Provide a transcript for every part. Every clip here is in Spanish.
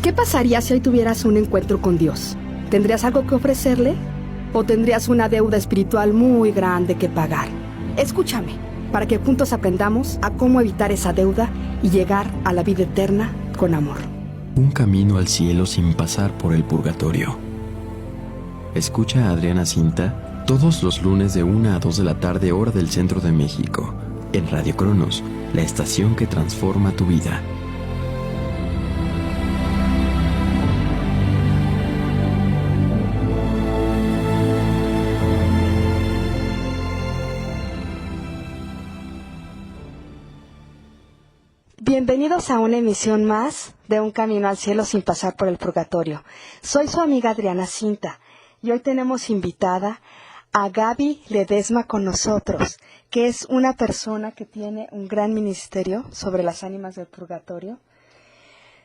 ¿Qué pasaría si hoy tuvieras un encuentro con Dios? ¿Tendrías algo que ofrecerle? ¿O tendrías una deuda espiritual muy grande que pagar? Escúchame, para que juntos aprendamos a cómo evitar esa deuda y llegar a la vida eterna con amor. Un camino al cielo sin pasar por el purgatorio. Escucha a Adriana Cinta todos los lunes de 1 a 2 de la tarde, hora del Centro de México, en Radio Cronos, la estación que transforma tu vida. Bienvenidos a una emisión más de Un Camino al Cielo sin pasar por el purgatorio. Soy su amiga Adriana Cinta y hoy tenemos invitada a Gaby Ledesma con nosotros, que es una persona que tiene un gran ministerio sobre las ánimas del purgatorio.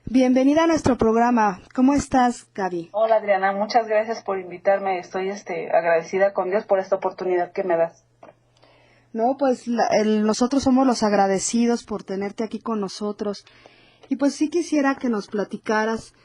Bienvenida a nuestro programa. ¿Cómo estás, Gaby? Hola, Adriana. Muchas gracias por invitarme. Estoy agradecida con Dios por esta oportunidad que me das. No, pues nosotros somos los agradecidos por tenerte aquí con nosotros. Y pues sí quisiera que nos platicaras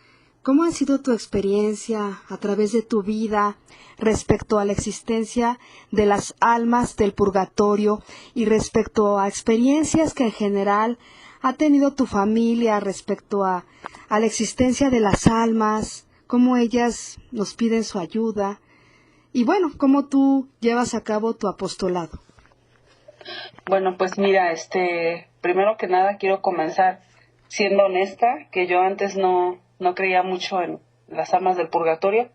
cómo ha sido tu experiencia a través de tu vida respecto a la existencia de las almas del purgatorio y respecto a experiencias que en general ha tenido tu familia respecto a la existencia de las almas, cómo ellas nos piden su ayuda y bueno, cómo tú llevas a cabo tu apostolado. Bueno, pues mira, primero que nada quiero comenzar siendo honesta, que yo antes no creía mucho en las almas del purgatorio.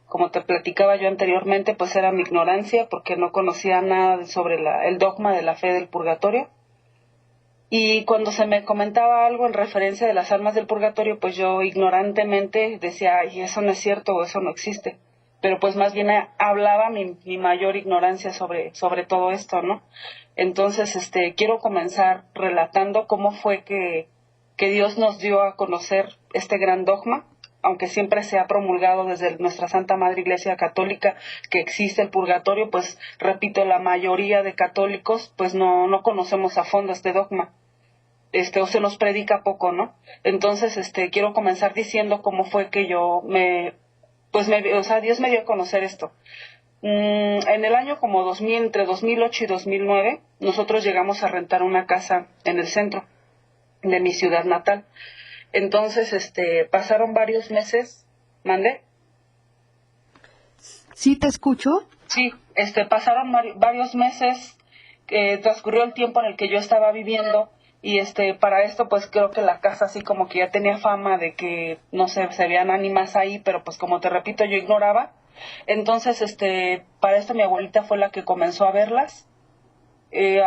Como te platicaba yo anteriormente, pues era mi ignorancia porque no conocía nada sobre el dogma de la fe del purgatorio. Y cuando se me comentaba algo en referencia de las almas del purgatorio, pues yo ignorantemente decía, ay, eso no es cierto o eso no existe. Pero pues más bien hablaba mi mayor ignorancia sobre todo esto, ¿no? Entonces, quiero comenzar relatando cómo fue que Dios nos dio a conocer este gran dogma, aunque siempre se ha promulgado desde nuestra Santa Madre Iglesia Católica que existe el purgatorio, pues repito, la mayoría de católicos pues no conocemos a fondo este dogma. O se nos predica poco, ¿no? Entonces, quiero comenzar diciendo cómo fue que Dios me dio a conocer esto. En el año como 2000, entre 2008 y 2009, nosotros llegamos a rentar una casa en el centro de mi ciudad natal. Entonces, pasaron varios meses. ¿Mande? ¿Sí te escucho? Sí, pasaron varios meses, transcurrió el tiempo en el que yo estaba viviendo y para esto pues creo que la casa así como que ya tenía fama de que, no sé, se veían ánimas ahí, pero pues como te repito, yo ignoraba. Entonces, para esto mi abuelita fue la que comenzó a verlas.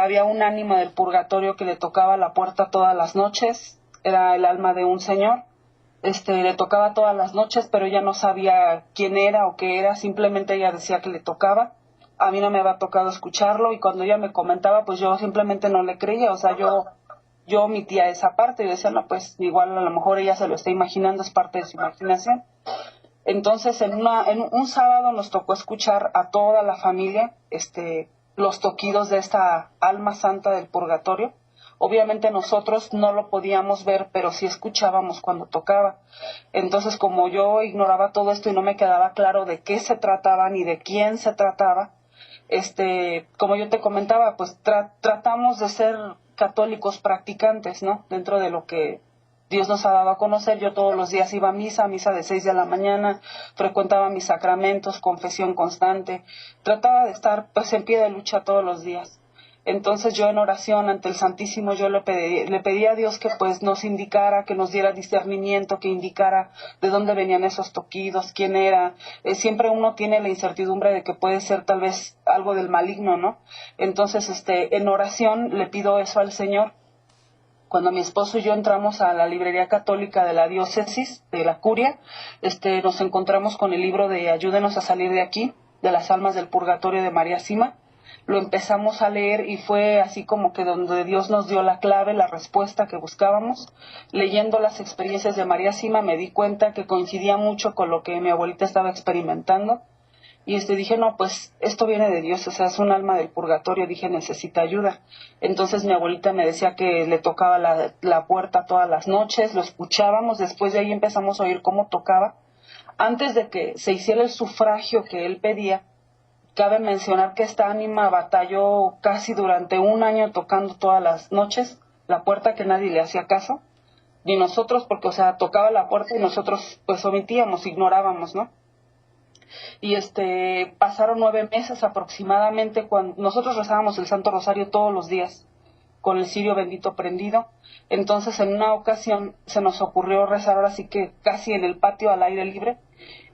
Había un ánima del purgatorio que le tocaba la puerta todas las noches, era el alma de un señor. Le tocaba todas las noches, pero ella no sabía quién era o qué era, simplemente ella decía que le tocaba. A mí no me había tocado escucharlo y cuando ella me comentaba, pues yo simplemente no le creía, o sea, yo omitía esa parte y decía, no, pues igual a lo mejor ella se lo está imaginando, es parte de su imaginación. Entonces, en un sábado nos tocó escuchar a toda la familia, los toquidos de esta alma santa del purgatorio. Obviamente nosotros no lo podíamos ver, pero sí escuchábamos cuando tocaba. Entonces, como yo ignoraba todo esto y no me quedaba claro de qué se trataba ni de quién se trataba, como yo te comentaba, pues tratamos de ser católicos practicantes, ¿no? Dentro de lo que Dios nos ha dado a conocer. Yo todos los días iba a misa de 6 de la mañana, frecuentaba mis sacramentos, confesión constante, trataba de estar pues en pie de lucha todos los días. Entonces yo en oración ante el Santísimo yo le pedí a Dios que pues nos indicara, que nos diera discernimiento, que indicara de dónde venían esos toquidos, quién era. Siempre uno tiene la incertidumbre de que puede ser tal vez algo del maligno, ¿no? Entonces en oración le pido eso al Señor. Cuando mi esposo y yo entramos a la librería católica de la diócesis, de la curia, nos encontramos con el libro de Ayúdenos a salir de aquí, de las almas del purgatorio de María Sima. Lo empezamos a leer y fue así como que donde Dios nos dio la clave, la respuesta que buscábamos. Leyendo las experiencias de María Sima me di cuenta que coincidía mucho con lo que mi abuelita estaba experimentando. Y dije, no, pues esto viene de Dios, o sea, es un alma del purgatorio, dije, necesita ayuda. Entonces mi abuelita me decía que le tocaba la puerta todas las noches, lo escuchábamos, después de ahí empezamos a oír cómo tocaba. Antes de que se hiciera el sufragio que él pedía, cabe mencionar que esta ánima batalló casi durante un año tocando todas las noches la puerta, que nadie le hacía caso, ni nosotros, porque, o sea, tocaba la puerta y nosotros pues omitíamos, ignorábamos, ¿no? Y pasaron 9 meses aproximadamente cuando nosotros rezábamos el Santo Rosario todos los días con el cirio bendito prendido. Entonces en una ocasión se nos ocurrió rezar ahora sí que casi en el patio al aire libre,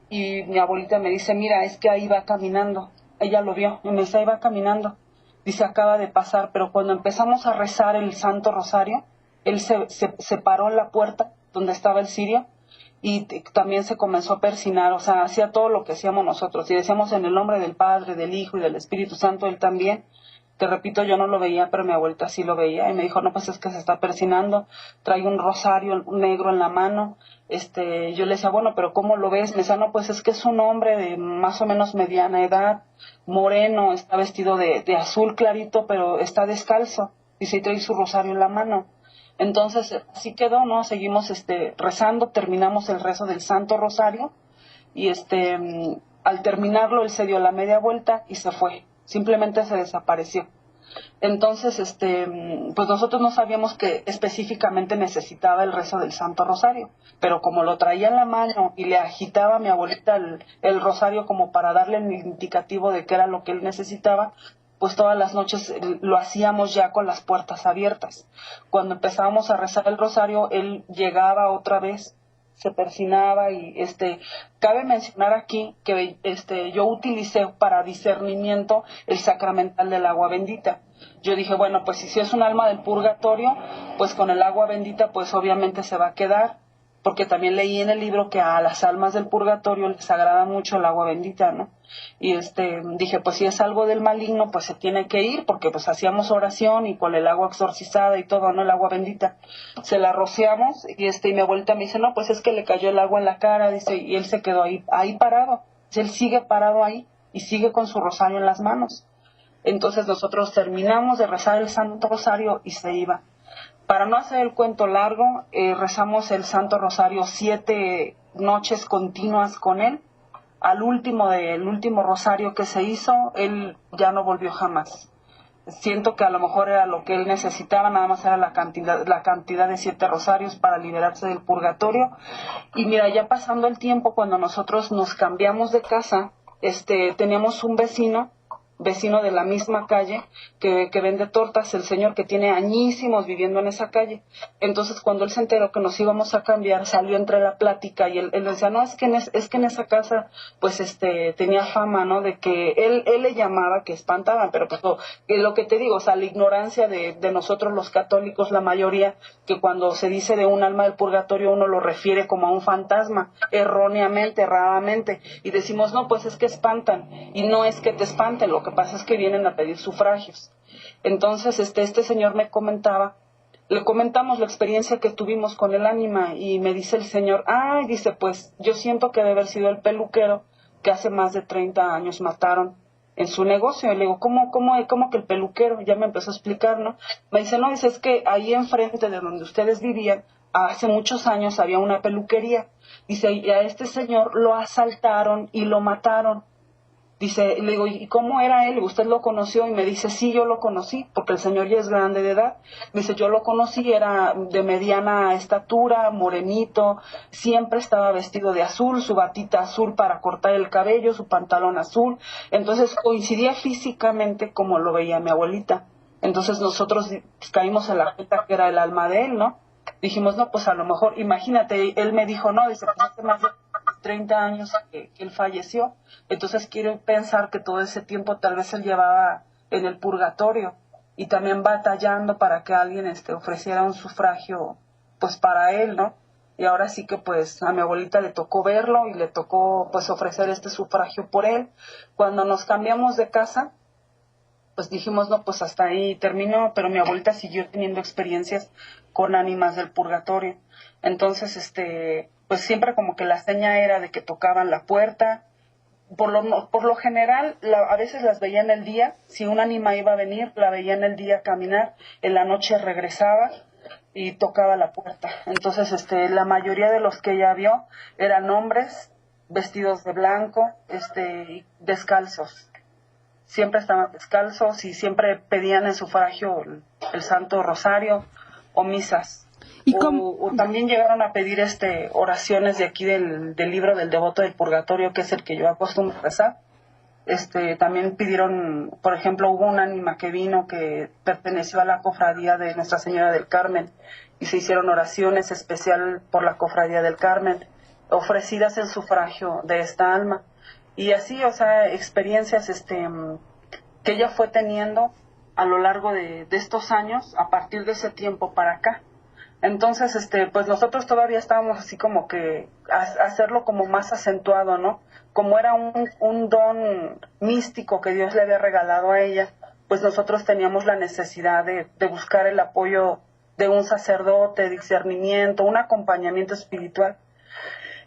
y mi abuelita me dice, mira, es que ahí va caminando. Ella lo vio y me dice, ahí va caminando. Dice, acaba de pasar. Pero cuando empezamos a rezar el Santo Rosario, él se paró en la puerta donde estaba el cirio y también se comenzó a persignar, o sea, hacía todo lo que hacíamos nosotros. Y decíamos en el nombre del Padre, del Hijo y del Espíritu Santo, él también. Te repito, yo no lo veía, pero mi abuelita sí lo veía. Y me dijo, no, pues es que se está persignando, trae un rosario negro en la mano. Yo le decía, bueno, pero ¿cómo lo ves? Me decía, no, pues es que es un hombre de más o menos mediana edad, moreno, está vestido de azul clarito, pero está descalzo. Y sí trae su rosario en la mano. Entonces, así quedó, ¿no? Seguimos rezando, terminamos el rezo del Santo Rosario y al terminarlo él se dio la media vuelta y se fue, simplemente se desapareció. Entonces, pues nosotros no sabíamos que específicamente necesitaba el rezo del Santo Rosario, pero como lo traía en la mano y le agitaba a mi abuelita el rosario como para darle el indicativo de qué era lo que él necesitaba, pues todas las noches lo hacíamos ya con las puertas abiertas. Cuando empezábamos a rezar el rosario, él llegaba otra vez, se persignaba y cabe mencionar aquí que yo utilicé para discernimiento el sacramental del agua bendita. Yo dije, bueno, pues si es un alma del purgatorio, pues con el agua bendita pues obviamente se va a quedar, porque también leí en el libro que a las almas del purgatorio les agrada mucho el agua bendita, ¿no? Y dije, pues si es algo del maligno, pues se tiene que ir, porque pues hacíamos oración y con el agua exorcizada y todo, ¿no? El agua bendita. Se la rociamos y mi abuelita me dice, no, pues es que le cayó el agua en la cara, dice, y él se quedó ahí parado. Él sigue parado ahí y sigue con su rosario en las manos. Entonces nosotros terminamos de rezar el Santo Rosario y se iba. Para no hacer el cuento largo, rezamos el Santo Rosario 7 noches continuas con él. Al último rosario que se hizo, él ya no volvió jamás. Siento que a lo mejor era lo que él necesitaba, nada más era la cantidad de 7 rosarios para liberarse del purgatorio. Y mira, ya pasando el tiempo, cuando nosotros nos cambiamos de casa, teníamos un vecino de la misma calle que vende tortas, el señor que tiene añísimos viviendo en esa calle. Entonces cuando él se enteró que nos íbamos a cambiar, salió entre la plática y él decía, no, es que en esa casa pues tenía fama, ¿no? De que él le llamaba que espantaban, pero pues lo que te digo, o sea, la ignorancia de nosotros los católicos, la mayoría, que cuando se dice de un alma del purgatorio uno lo refiere como a un fantasma, erradamente, y decimos, no, pues es que espantan, y no es que te espanten, lo que pasa es que vienen a pedir sufragios. Entonces este señor le comentamos la experiencia que tuvimos con el ánima y me dice el señor, dice, pues yo siento que debe haber sido el peluquero que hace más de 30 años mataron en su negocio. Y le digo, ¿cómo que el peluquero? Ya me empezó a explicar, ¿no? Me dice, no, dice, es que ahí enfrente de donde ustedes vivían, hace muchos años había una peluquería. Dice, y a este señor lo asaltaron y lo mataron. Dice, le digo, ¿y cómo era él? ¿Usted lo conoció? Y me dice, sí, yo lo conocí, porque el señor ya es grande de edad. Me dice, yo lo conocí, era de mediana estatura, morenito, siempre estaba vestido de azul, su batita azul para cortar el cabello, su pantalón azul. Entonces coincidía físicamente como lo veía mi abuelita. Entonces nosotros caímos en la cuenta que era el alma de él, ¿no? Dijimos, no, pues a lo mejor, imagínate, él me dijo, no, dice, pues hace más de 30 años que él falleció. Entonces quiero pensar que todo ese tiempo tal vez él llevaba en el purgatorio y también batallando para que alguien ofreciera un sufragio pues para él, ¿no? Y ahora sí que pues a mi abuelita le tocó verlo y le tocó pues ofrecer este sufragio por él. Cuando nos cambiamos de casa, pues dijimos, no, pues hasta ahí terminó, pero mi abuelita siguió teniendo experiencias con ánimas del purgatorio. Entonces, pues siempre como que la seña era de que tocaban la puerta. por lo general, a veces las veía en el día. Si un ánima iba a venir, la veía en el día caminar, en la noche regresaba y tocaba la puerta. Entonces, la mayoría de los que ella vio eran hombres vestidos de blanco, y descalzos. Siempre estaban descalzos y siempre pedían en sufragio el Santo Rosario o misas. O también llegaron a pedir oraciones de aquí del libro del Devoto del Purgatorio, que es el que yo acostumbro a rezar. También pidieron, por ejemplo, hubo un ánima que vino que perteneció a la cofradía de Nuestra Señora del Carmen y se hicieron oraciones especial por la cofradía del Carmen, ofrecidas en sufragio de esta alma. Y así, o sea, experiencias que ella fue teniendo a lo largo de estos años, a partir de ese tiempo para acá. Entonces, pues nosotros todavía estábamos así como que hacerlo como más acentuado, ¿no? Como era un don místico que Dios le había regalado a ella, pues nosotros teníamos la necesidad de buscar el apoyo de un sacerdote, discernimiento, un acompañamiento espiritual.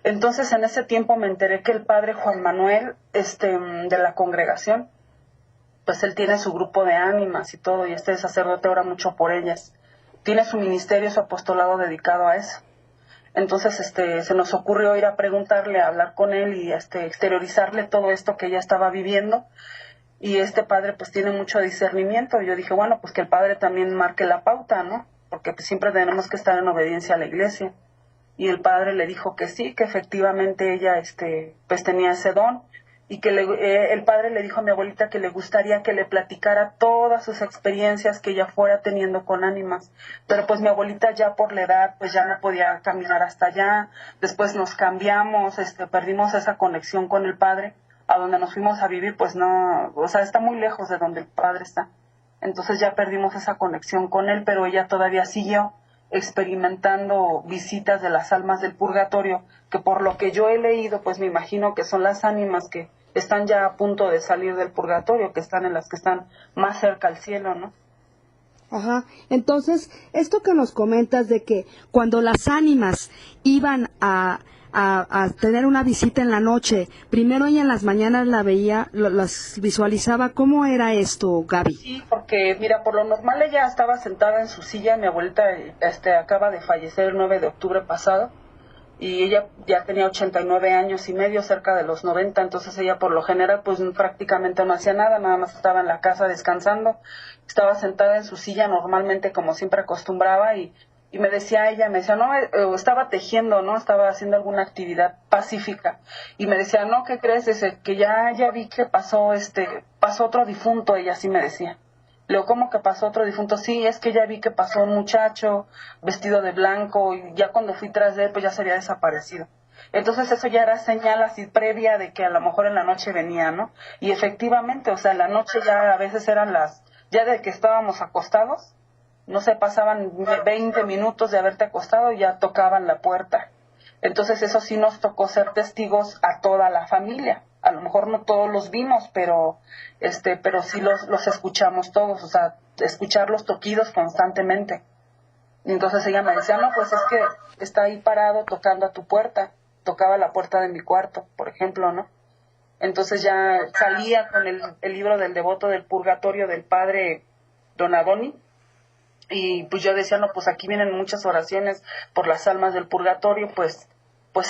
Entonces, en ese tiempo me enteré que el padre Juan Manuel, de la congregación, pues él tiene su grupo de ánimas y todo, y este sacerdote ora mucho por ellas. Tiene su ministerio, su apostolado dedicado a eso. Entonces, se nos ocurrió ir a preguntarle, a hablar con él y exteriorizarle todo esto que ella estaba viviendo. Y este padre, pues, tiene mucho discernimiento. Y yo dije, bueno, pues que el padre también marque la pauta, ¿no? Porque pues, siempre tenemos que estar en obediencia a la iglesia. Y el padre le dijo que sí, que efectivamente ella, pues, tenía ese don. Y que el padre le dijo a mi abuelita que le gustaría que le platicara todas sus experiencias que ella fuera teniendo con ánimas. Pero pues mi abuelita ya por la edad pues ya no podía caminar hasta allá. Después nos cambiamos, perdimos esa conexión con el padre. A donde nos fuimos a vivir pues no, o sea, está muy lejos de donde el padre está. Entonces ya perdimos esa conexión con él, pero ella todavía siguió experimentando visitas de las almas del purgatorio, que por lo que yo he leído, pues me imagino que son las ánimas que están ya a punto de salir del purgatorio, que están en las que están más cerca al cielo, ¿no? Ajá. Entonces, esto que nos comentas de que cuando las ánimas iban a tener una visita en la noche, primero ella en las mañanas la veía, las visualizaba, ¿cómo era esto, Gaby? Sí, porque mira, por lo normal ella estaba sentada en su silla, mi abuelita acaba de fallecer el 9 de octubre pasado, y ella ya tenía 89 años y medio, cerca de los 90, entonces ella por lo general pues prácticamente no hacía nada, nada más estaba en la casa descansando, estaba sentada en su silla normalmente como siempre acostumbraba y me decía ella, no, estaba tejiendo, ¿no? Estaba haciendo alguna actividad pacífica y me decía, no, ¿qué crees? Dice, que ya vi que pasó otro difunto, ella sí me decía. Luego, ¿cómo que pasó otro difunto? Sí, es que ya vi que pasó un muchacho vestido de blanco y ya cuando fui tras de él, pues ya se había desaparecido. Entonces eso ya era señal así previa de que a lo mejor en la noche venía, ¿no? Y efectivamente, o sea, en la noche ya a veces eran ya de que estábamos acostados, no sé, pasaban 20 minutos de haberte acostado y ya tocaban la puerta. Entonces eso sí nos tocó ser testigos a toda la familia. A lo mejor no todos los vimos, pero sí los escuchamos todos, o sea, escuchar los toquidos constantemente. Y entonces ella me decía, no, pues es que está ahí parado tocando a tu puerta. Tocaba la puerta de mi cuarto, por ejemplo, ¿no? Entonces ya salía con el libro del Devoto del Purgatorio del padre Don Adoni. Y pues yo decía, no, pues aquí vienen muchas oraciones por las almas del purgatorio, pues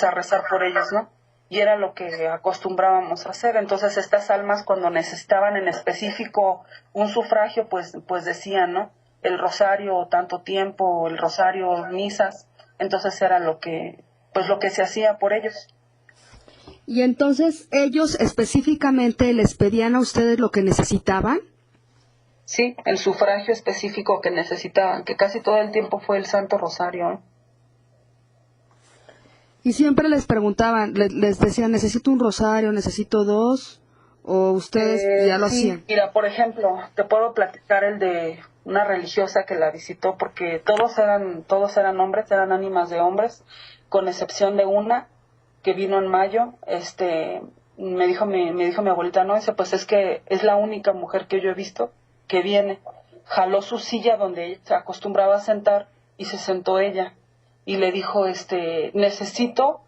a rezar por ellos, ¿no? Y era lo que acostumbrábamos a hacer. Entonces estas almas cuando necesitaban en específico un sufragio, pues decían, ¿no? El rosario tanto tiempo, el rosario misas. Entonces era lo que se hacía por ellos. Y entonces ellos específicamente les pedían a ustedes lo que necesitaban. Sí, el sufragio específico que necesitaban, que casi todo el tiempo fue el Santo Rosario, ¿eh? Y siempre les preguntaban, les decían, necesito un rosario, necesito dos, o ustedes ya lo hacían. Mira, por ejemplo, te puedo platicar el de una religiosa que la visitó, porque todos eran hombres, eran ánimas de hombres, con excepción de una que vino en mayo. Me dijo mi abuelita, no, dice, pues es que es la única mujer que yo he visto que viene. Jaló su silla donde ella se acostumbraba a sentar y se sentó ella y le dijo, necesito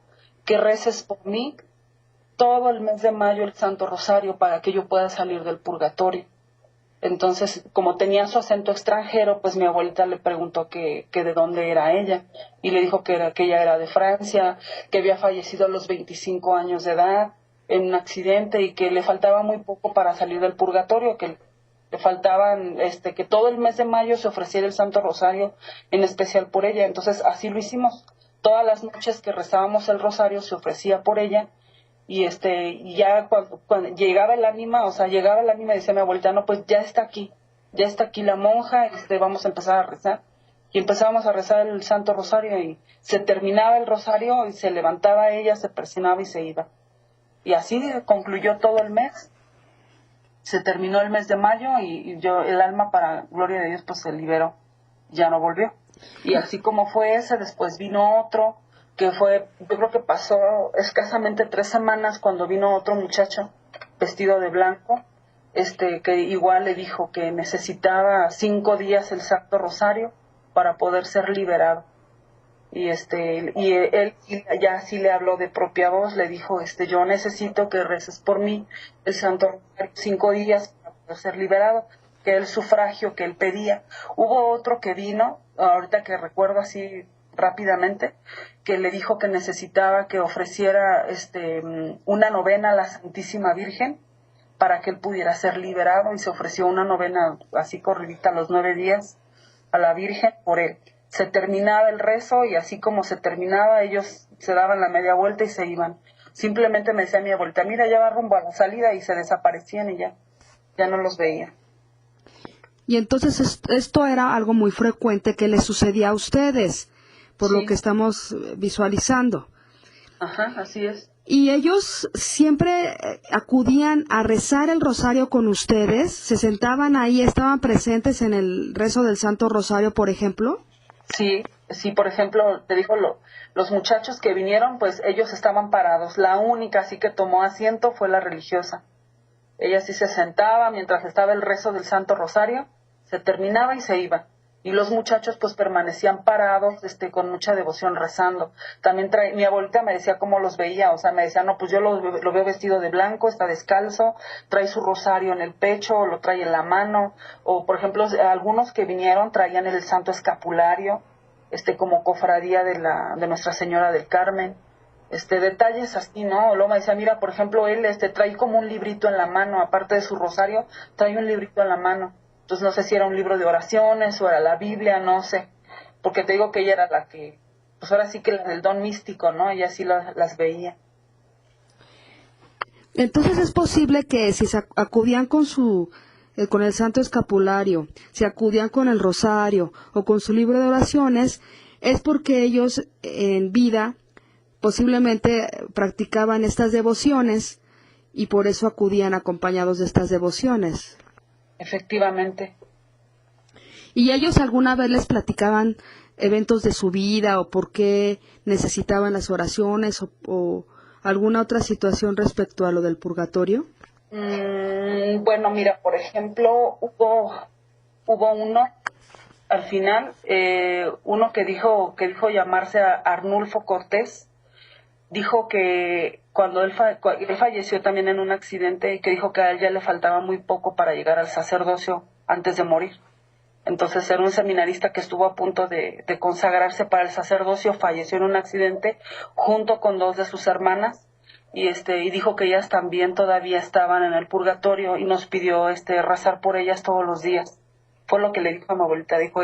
que reces por mí todo el mes de mayo el Santo Rosario para que yo pueda salir del purgatorio. Entonces, como tenía su acento extranjero, pues mi abuelita le preguntó que de dónde era ella, y le dijo que ella era de Francia, que había fallecido a los 25 años de edad en un accidente y que le faltaba muy poco para salir del purgatorio, que le faltaban, que todo el mes de mayo se ofreciera el Santo Rosario, en especial por ella. Entonces así lo hicimos. Todas las noches que rezábamos el rosario se ofrecía por ella. Y ya cuando llegaba el ánima, y decía mi abuelita, no, pues ya está aquí la monja, vamos a empezar a rezar. Y empezábamos a rezar el Santo Rosario y se terminaba el rosario y se levantaba ella, se persinaba y se iba. Y así concluyó todo el mes. Se terminó el mes de mayo y el alma, para gloria de Dios, pues se liberó, ya no volvió. Y así como fue ese, después vino otro, que fue, yo creo que pasó escasamente 3 semanas cuando vino otro muchacho vestido de blanco, que igual le dijo que necesitaba 5 días el Santo Rosario para poder ser liberado. Y él ya sí le habló de propia voz, le dijo, yo necesito que reces por mí el Santo Rosario 5 días para poder ser liberado, que el sufragio que él pedía. Hubo otro que vino, ahorita que recuerdo así rápidamente, que le dijo que necesitaba que ofreciera una novena a la Santísima Virgen para que él pudiera ser liberado, y se ofreció una novena así corridita los 9 días a la Virgen por él. Se terminaba el rezo y así como se terminaba, ellos se daban la media vuelta y se iban. Simplemente me decía mi abuelita, mira, ya va rumbo a la salida, y se desaparecían y ya no los veía. Y entonces esto era algo muy frecuente que les sucedía a ustedes, por Sí. lo que estamos visualizando. Ajá, así es. ¿Y ellos siempre acudían a rezar el rosario con ustedes? ¿Se sentaban ahí, estaban presentes en el rezo del Santo Rosario, por ejemplo? Sí, por ejemplo, te digo, los muchachos que vinieron, pues ellos estaban parados. La única así que tomó asiento fue la religiosa. Ella sí se sentaba mientras estaba el rezo del Santo Rosario, se terminaba y se iba. Y los muchachos pues permanecían parados, con mucha devoción rezando. También mi abuelita me decía cómo los veía, me decía, no, pues yo lo veo vestido de blanco, está descalzo, trae su rosario en el pecho, o lo trae en la mano, o por ejemplo, algunos que vinieron traían el Santo Escapulario, como cofradía de Nuestra Señora del Carmen. Detalles así, ¿no? Luego me decía, mira, por ejemplo, él trae como un librito en la mano, aparte de su rosario, trae un librito en la mano. Entonces no sé si era un libro de oraciones o era la Biblia, no sé. Porque te digo que ella era la que, pues ahora sí que la del don místico, ¿no? Ella sí las veía. Entonces es posible que si se acudían con el Santo Escapulario, si acudían con el rosario o con su libro de oraciones, es porque ellos en vida posiblemente practicaban estas devociones y por eso acudían acompañados de estas devociones. Efectivamente. ¿Y ellos alguna vez les platicaban eventos de su vida o por qué necesitaban las oraciones o alguna otra situación respecto a lo del purgatorio? Bueno, mira, por ejemplo, hubo uno al final, uno que dijo llamarse Arnulfo Cortés. Dijo que cuando él falleció también en un accidente, y que dijo que a él ya le faltaba muy poco para llegar al sacerdocio antes de morir. Entonces era un seminarista que estuvo a punto de consagrarse para el sacerdocio, falleció en un accidente junto con 2 de sus hermanas, y dijo que ellas también todavía estaban en el purgatorio y nos pidió rezar por ellas todos los días. Fue lo que le dijo a mi abuelita, dijo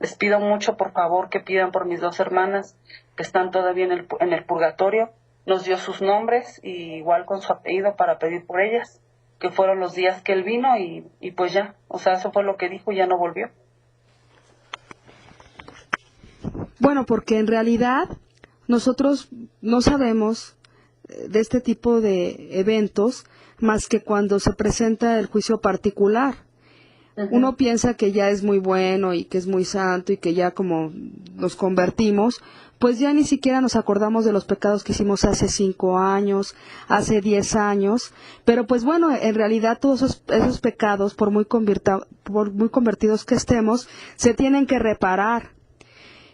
les pido mucho, por favor, que pidan por mis 2 hermanas que están todavía en el purgatorio. Nos dio sus nombres y igual con su apellido para pedir por ellas, que fueron los días que él vino y pues ya, eso fue lo que dijo y ya no volvió. Bueno, porque en realidad nosotros no sabemos de este tipo de eventos más que cuando se presenta el juicio particular. Uno piensa que ya es muy bueno y que es muy santo y que ya como nos convertimos, pues ya ni siquiera nos acordamos de los pecados que hicimos hace 5 años, hace 10 años, pero pues bueno, en realidad todos esos pecados, por muy convertidos que estemos, se tienen que reparar.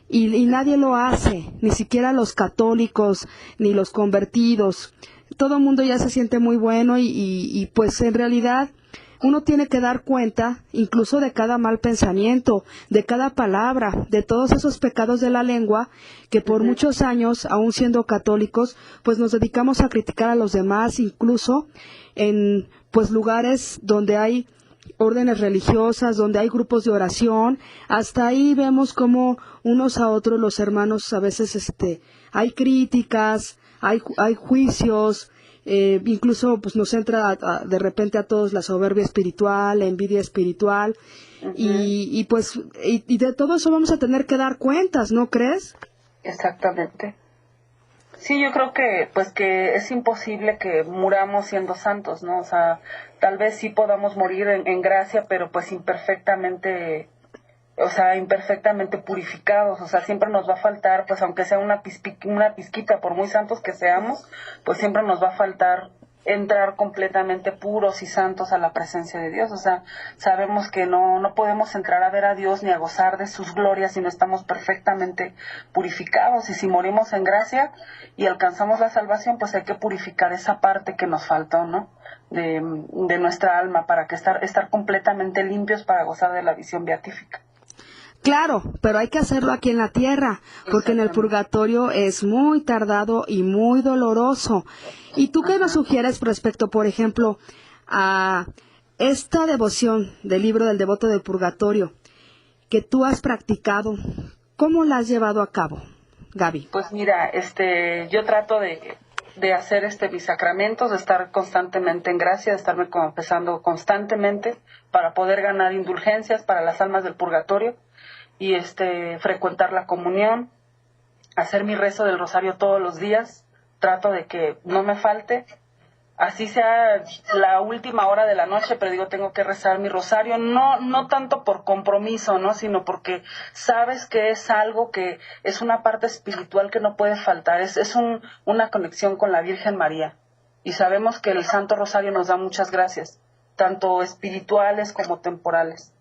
Y nadie lo hace, ni siquiera los católicos, ni los convertidos. todo el mundo ya se siente muy bueno y pues en realidad uno tiene que dar cuenta incluso de cada mal pensamiento, de cada palabra, de todos esos pecados de la lengua que por muchos años, aún siendo católicos, pues nos dedicamos a criticar a los demás, incluso en pues lugares donde hay órdenes religiosas, donde hay grupos de oración. Hasta ahí vemos como unos a otros los hermanos a veces hay críticas, hay juicios. Incluso pues nos entra de repente a todos la soberbia espiritual, la envidia espiritual, y de todo eso vamos a tener que dar cuentas, ¿no crees? Exactamente. Sí, yo creo que pues que es imposible que muramos siendo santos, ¿no? O sea, tal vez sí podamos morir en gracia, pero pues imperfectamente purificados. O sea, siempre nos va a faltar, pues aunque sea una pizquita, por muy santos que seamos, pues siempre nos va a faltar entrar completamente puros y santos a la presencia de Dios. O sea, sabemos que no podemos entrar a ver a Dios ni a gozar de sus glorias si no estamos perfectamente purificados. Y si morimos en gracia y alcanzamos la salvación, pues hay que purificar esa parte que nos faltó, ¿no? De nuestra alma, para que estar completamente limpios para gozar de la visión beatífica. Claro, pero hay que hacerlo aquí en la tierra, porque en el purgatorio es muy tardado y muy doloroso. ¿Y tú qué nos sugieres respecto, por ejemplo, a esta devoción del libro del devoto del purgatorio que tú has practicado? ¿Cómo la has llevado a cabo, Gaby? Pues mira, yo trato de hacer mis sacramentos, de estar constantemente en gracia, de estarme confesando constantemente para poder ganar indulgencias para las almas del purgatorio. Y frecuentar la comunión, hacer mi rezo del rosario todos los días, trato de que no me falte, así sea la última hora de la noche, pero digo, tengo que rezar mi rosario, no tanto por compromiso, ¿no? Sino porque sabes que es algo que es una parte espiritual que no puede faltar, es una conexión con la Virgen María, y sabemos que el Santo Rosario nos da muchas gracias, tanto espirituales como temporales.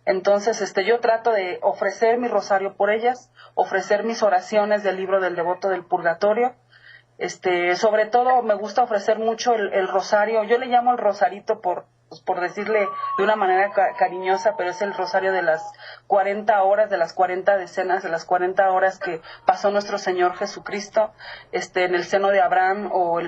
Entonces, yo trato de ofrecer mi rosario por ellas, ofrecer mis oraciones del libro del devoto del purgatorio. Sobre todo me gusta ofrecer mucho el rosario. Yo le llamo el rosarito por decirle de una manera cariñosa, pero es el rosario de las 40 horas, de las 40 decenas, de las 40 horas que pasó nuestro Señor Jesucristo, en el seno de Abraham o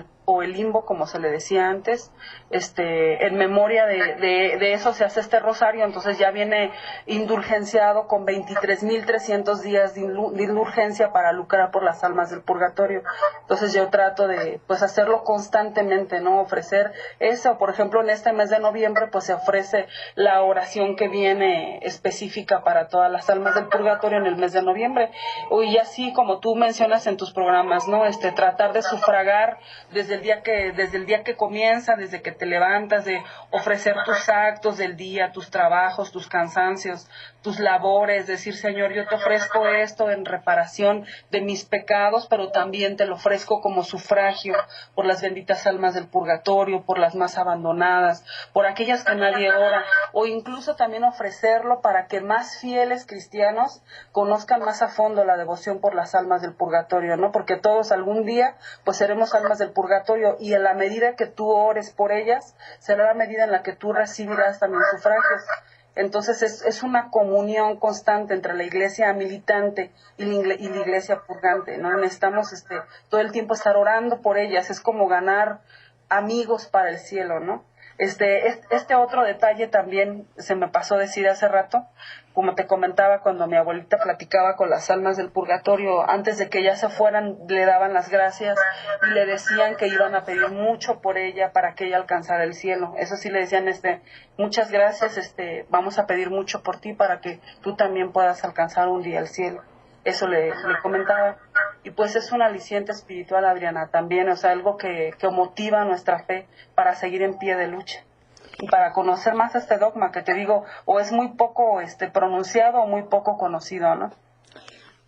el limbo, como se le decía antes. En memoria de eso se hace este rosario. Entonces ya viene indulgenciado con 23.300 días de indulgencia para lucrar por las almas del purgatorio. Entonces yo trato de hacerlo constantemente, ¿no? Ofrecer eso. Por ejemplo, en este mes de noviembre pues se ofrece la oración que viene específica para todas las almas del purgatorio en el mes de noviembre. Y así como tú mencionas en tus programas, ¿no? Tratar de sufragar desde el día que comienza, desde que te levantas, de ofrecer tus actos del día, tus trabajos, tus cansancios, tus labores, decir, Señor, yo te ofrezco esto en reparación de mis pecados, pero también te lo ofrezco como sufragio por las benditas almas del purgatorio, por las más abandonadas, por aquellas que nadie ora, o incluso también ofrecerlo para que más fieles cristianos conozcan más a fondo la devoción por las almas del purgatorio, ¿no? Porque todos algún día pues seremos almas del purgatorio, y en la medida que tú ores por ellas será la medida en la que tú recibirás también sufragios. Entonces es una comunión constante entre la iglesia militante y la iglesia purgante, ¿no? Necesitamos todo el tiempo estar orando por ellas, es como ganar amigos para el cielo, ¿no? Este otro detalle también se me pasó decir hace rato, como te comentaba, cuando mi abuelita platicaba con las almas del purgatorio, antes de que ellas se fueran, le daban las gracias y le decían que iban a pedir mucho por ella para que ella alcanzara el cielo. Eso sí, le decían, muchas gracias, vamos a pedir mucho por ti para que tú también puedas alcanzar un día el cielo. Eso le comentaba. Y pues es un aliciente espiritual, Adriana, también, o sea, algo que motiva nuestra fe para seguir en pie de lucha y para conocer más este dogma que te digo, o es muy poco pronunciado o muy poco conocido, ¿no?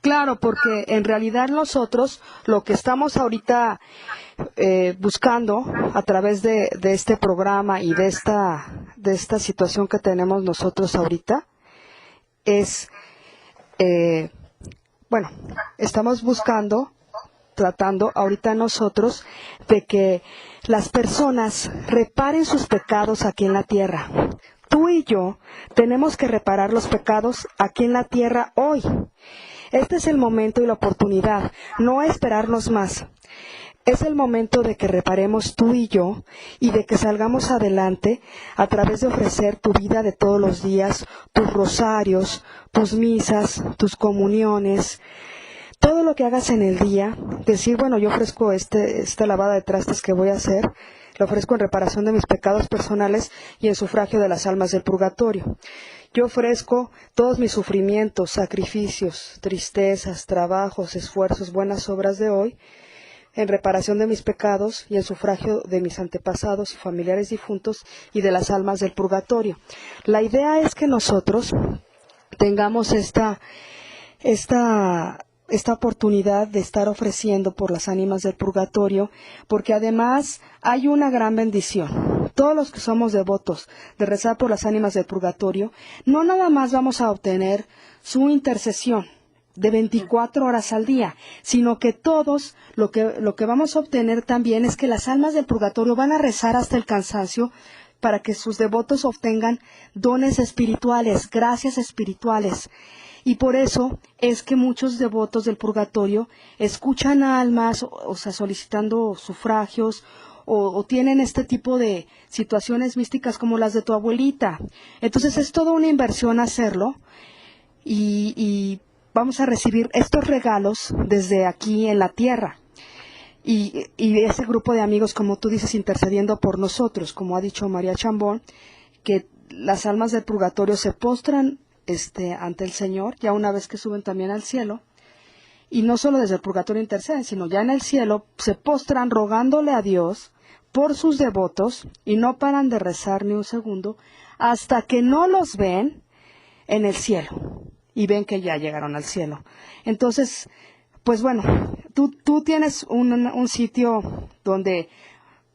Claro, porque en realidad nosotros lo que estamos ahorita buscando a través de este programa y de esta situación que tenemos nosotros ahorita es, estamos buscando tratando ahorita nosotros de que las personas reparen sus pecados aquí en la tierra. Tú y yo tenemos que reparar los pecados aquí en la tierra hoy. Este es el momento y la oportunidad, no esperarnos más. Es el momento de que reparemos tú y yo y de que salgamos adelante a través de ofrecer tu vida de todos los días, tus rosarios, tus misas, tus comuniones, todo lo que hagas en el día. Decir, bueno, yo ofrezco esta lavada de trastes que voy a hacer, lo ofrezco en reparación de mis pecados personales y en sufragio de las almas del purgatorio. Yo ofrezco todos mis sufrimientos, sacrificios, tristezas, trabajos, esfuerzos, buenas obras de hoy, en reparación de mis pecados y en sufragio de mis antepasados y familiares difuntos y de las almas del purgatorio. La idea es que nosotros tengamos esta oportunidad de estar ofreciendo por las ánimas del purgatorio, porque además hay una gran bendición. Todos los que somos devotos de rezar por las ánimas del purgatorio, no nada más vamos a obtener su intercesión de 24 horas al día, sino que todos lo que vamos a obtener también es que las almas del purgatorio van a rezar hasta el cansancio para que sus devotos obtengan dones espirituales, gracias espirituales. Y por eso es que muchos devotos del purgatorio escuchan almas, o sea, solicitando sufragios, o tienen este tipo de situaciones místicas como las de tu abuelita. Entonces es toda una inversión hacerlo, y vamos a recibir estos regalos desde aquí en la tierra. Y ese grupo de amigos, como tú dices, intercediendo por nosotros, como ha dicho María Chambón, que las almas del purgatorio se postran ante el Señor, ya una vez que suben también al cielo, y no solo desde el purgatorio interceden, sino ya en el cielo se postran rogándole a Dios por sus devotos y no paran de rezar ni un segundo hasta que no los ven en el cielo y ven que ya llegaron al cielo. Entonces, pues bueno, tú tienes un sitio donde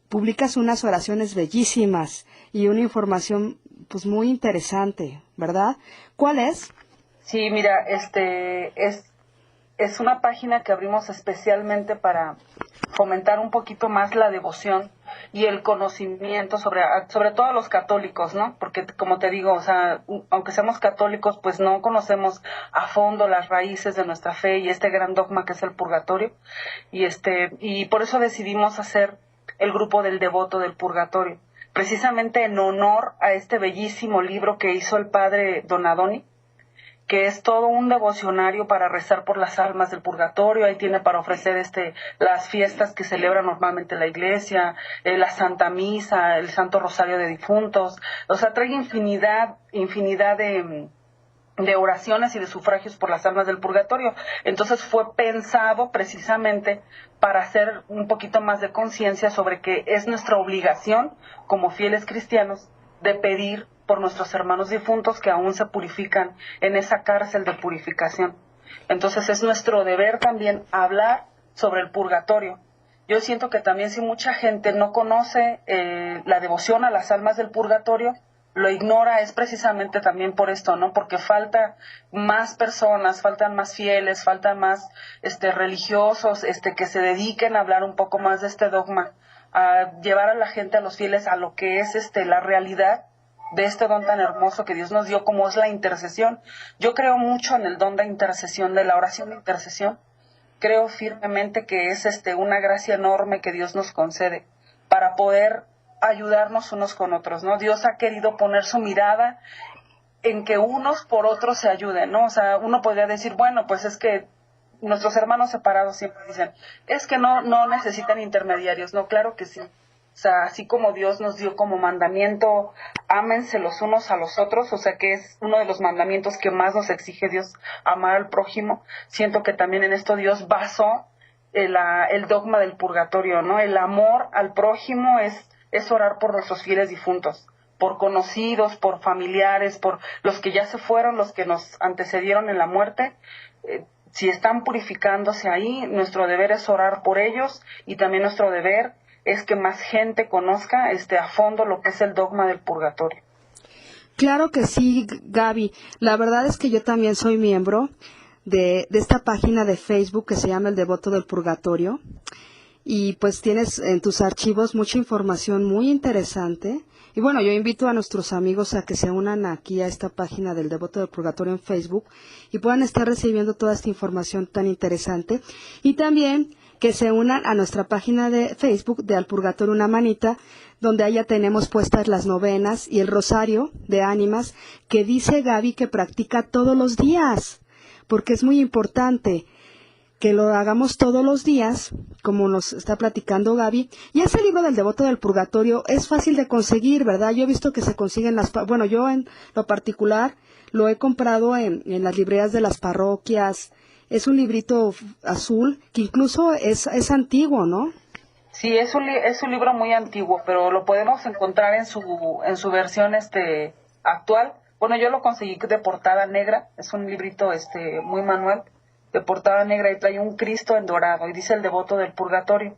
publicas unas oraciones bellísimas y una información pues muy interesante, ¿verdad? ¿Cuál es? Sí, mira, es una página que abrimos especialmente para fomentar un poquito más la devoción y el conocimiento sobre todo a los católicos, ¿no? Porque como te digo, o sea, aunque seamos católicos, pues no conocemos a fondo las raíces de nuestra fe y este gran dogma que es el purgatorio, y por eso decidimos hacer el grupo del devoto del purgatorio, precisamente en honor a este bellísimo libro que hizo el padre Donadoni, que es todo un devocionario para rezar por las almas del purgatorio. Ahí tiene para ofrecer las fiestas que celebra normalmente la iglesia, la Santa Misa, el Santo Rosario de Difuntos. O sea, trae infinidad de oraciones y de sufragios por las almas del purgatorio. Entonces fue pensado precisamente para hacer un poquito más de conciencia sobre que es nuestra obligación como fieles cristianos de pedir por nuestros hermanos difuntos que aún se purifican en esa cárcel de purificación. Entonces es nuestro deber también hablar sobre el purgatorio. Yo siento que también si mucha gente no conoce la devoción a las almas del purgatorio, lo ignora, es precisamente también por esto, ¿no? Porque falta más personas, faltan más fieles, faltan más religiosos que se dediquen a hablar un poco más de este dogma, a llevar a la gente, a los fieles, a lo que es la realidad de este don tan hermoso que Dios nos dio, como es la intercesión. Yo creo mucho en el don de intercesión, de la oración de intercesión. Creo firmemente que es una gracia enorme que Dios nos concede para poder ayudarnos unos con otros, ¿no? Dios ha querido poner su mirada en que unos por otros se ayuden, ¿no? O sea, uno podría decir, bueno, pues es que nuestros hermanos separados siempre dicen, es que no necesitan intermediarios. No, claro que sí. O sea, así como Dios nos dio como mandamiento, ámense los unos a los otros, o sea que es uno de los mandamientos que más nos exige Dios, amar al prójimo. Siento que también en esto Dios basó el dogma del purgatorio, ¿no? El amor al prójimo es orar por nuestros fieles difuntos, por conocidos, por familiares, por los que ya se fueron, los que nos antecedieron en la muerte. Si están purificándose ahí, nuestro deber es orar por ellos, y también nuestro deber es que más gente conozca a fondo lo que es el dogma del purgatorio. Claro que sí, Gaby. La verdad es que yo también soy miembro de esta página de Facebook que se llama El Devoto del Purgatorio. Y pues tienes en tus archivos mucha información muy interesante. Y bueno, yo invito a nuestros amigos a que se unan aquí a esta página del Devoto del Purgatorio en Facebook y puedan estar recibiendo toda esta información tan interesante. Y también que se unan a nuestra página de Facebook de Al Purgatorio Una Manita, donde allá tenemos puestas las novenas y el rosario de ánimas que dice Gaby que practica todos los días, porque es muy importante que lo hagamos todos los días, como nos está platicando Gaby. Y ese libro del Devoto del Purgatorio es fácil de conseguir, ¿verdad? Yo he visto que se consiguen bueno, yo en lo particular lo he comprado en las librerías de las parroquias. Es un librito azul que incluso es antiguo, ¿no? Sí, es un libro muy antiguo, pero lo podemos encontrar en su versión actual. Bueno, yo lo conseguí de portada negra, es un librito muy manual, de portada negra, y trae un Cristo en dorado y dice El Devoto del Purgatorio.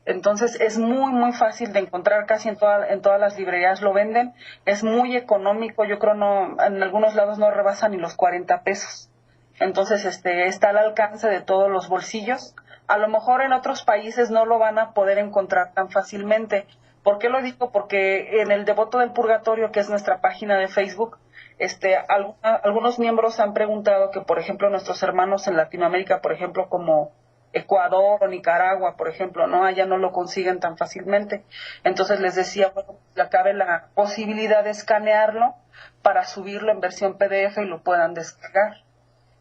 Entonces es muy muy fácil de encontrar, casi en todas las librerías lo venden, es muy económico, yo creo en algunos lados no rebasa ni los 40 pesos. Entonces está al alcance de todos los bolsillos. A lo mejor en otros países no lo van a poder encontrar tan fácilmente. ¿Por qué lo digo? Porque en El Devoto del Purgatorio, que es nuestra página de Facebook, algunos miembros han preguntado que, por ejemplo, nuestros hermanos en Latinoamérica, por ejemplo, como Ecuador o Nicaragua, por ejemplo, no, allá no lo consiguen tan fácilmente. Entonces les decía, bueno, ya cabe la posibilidad de escanearlo para subirlo en versión PDF y lo puedan descargar.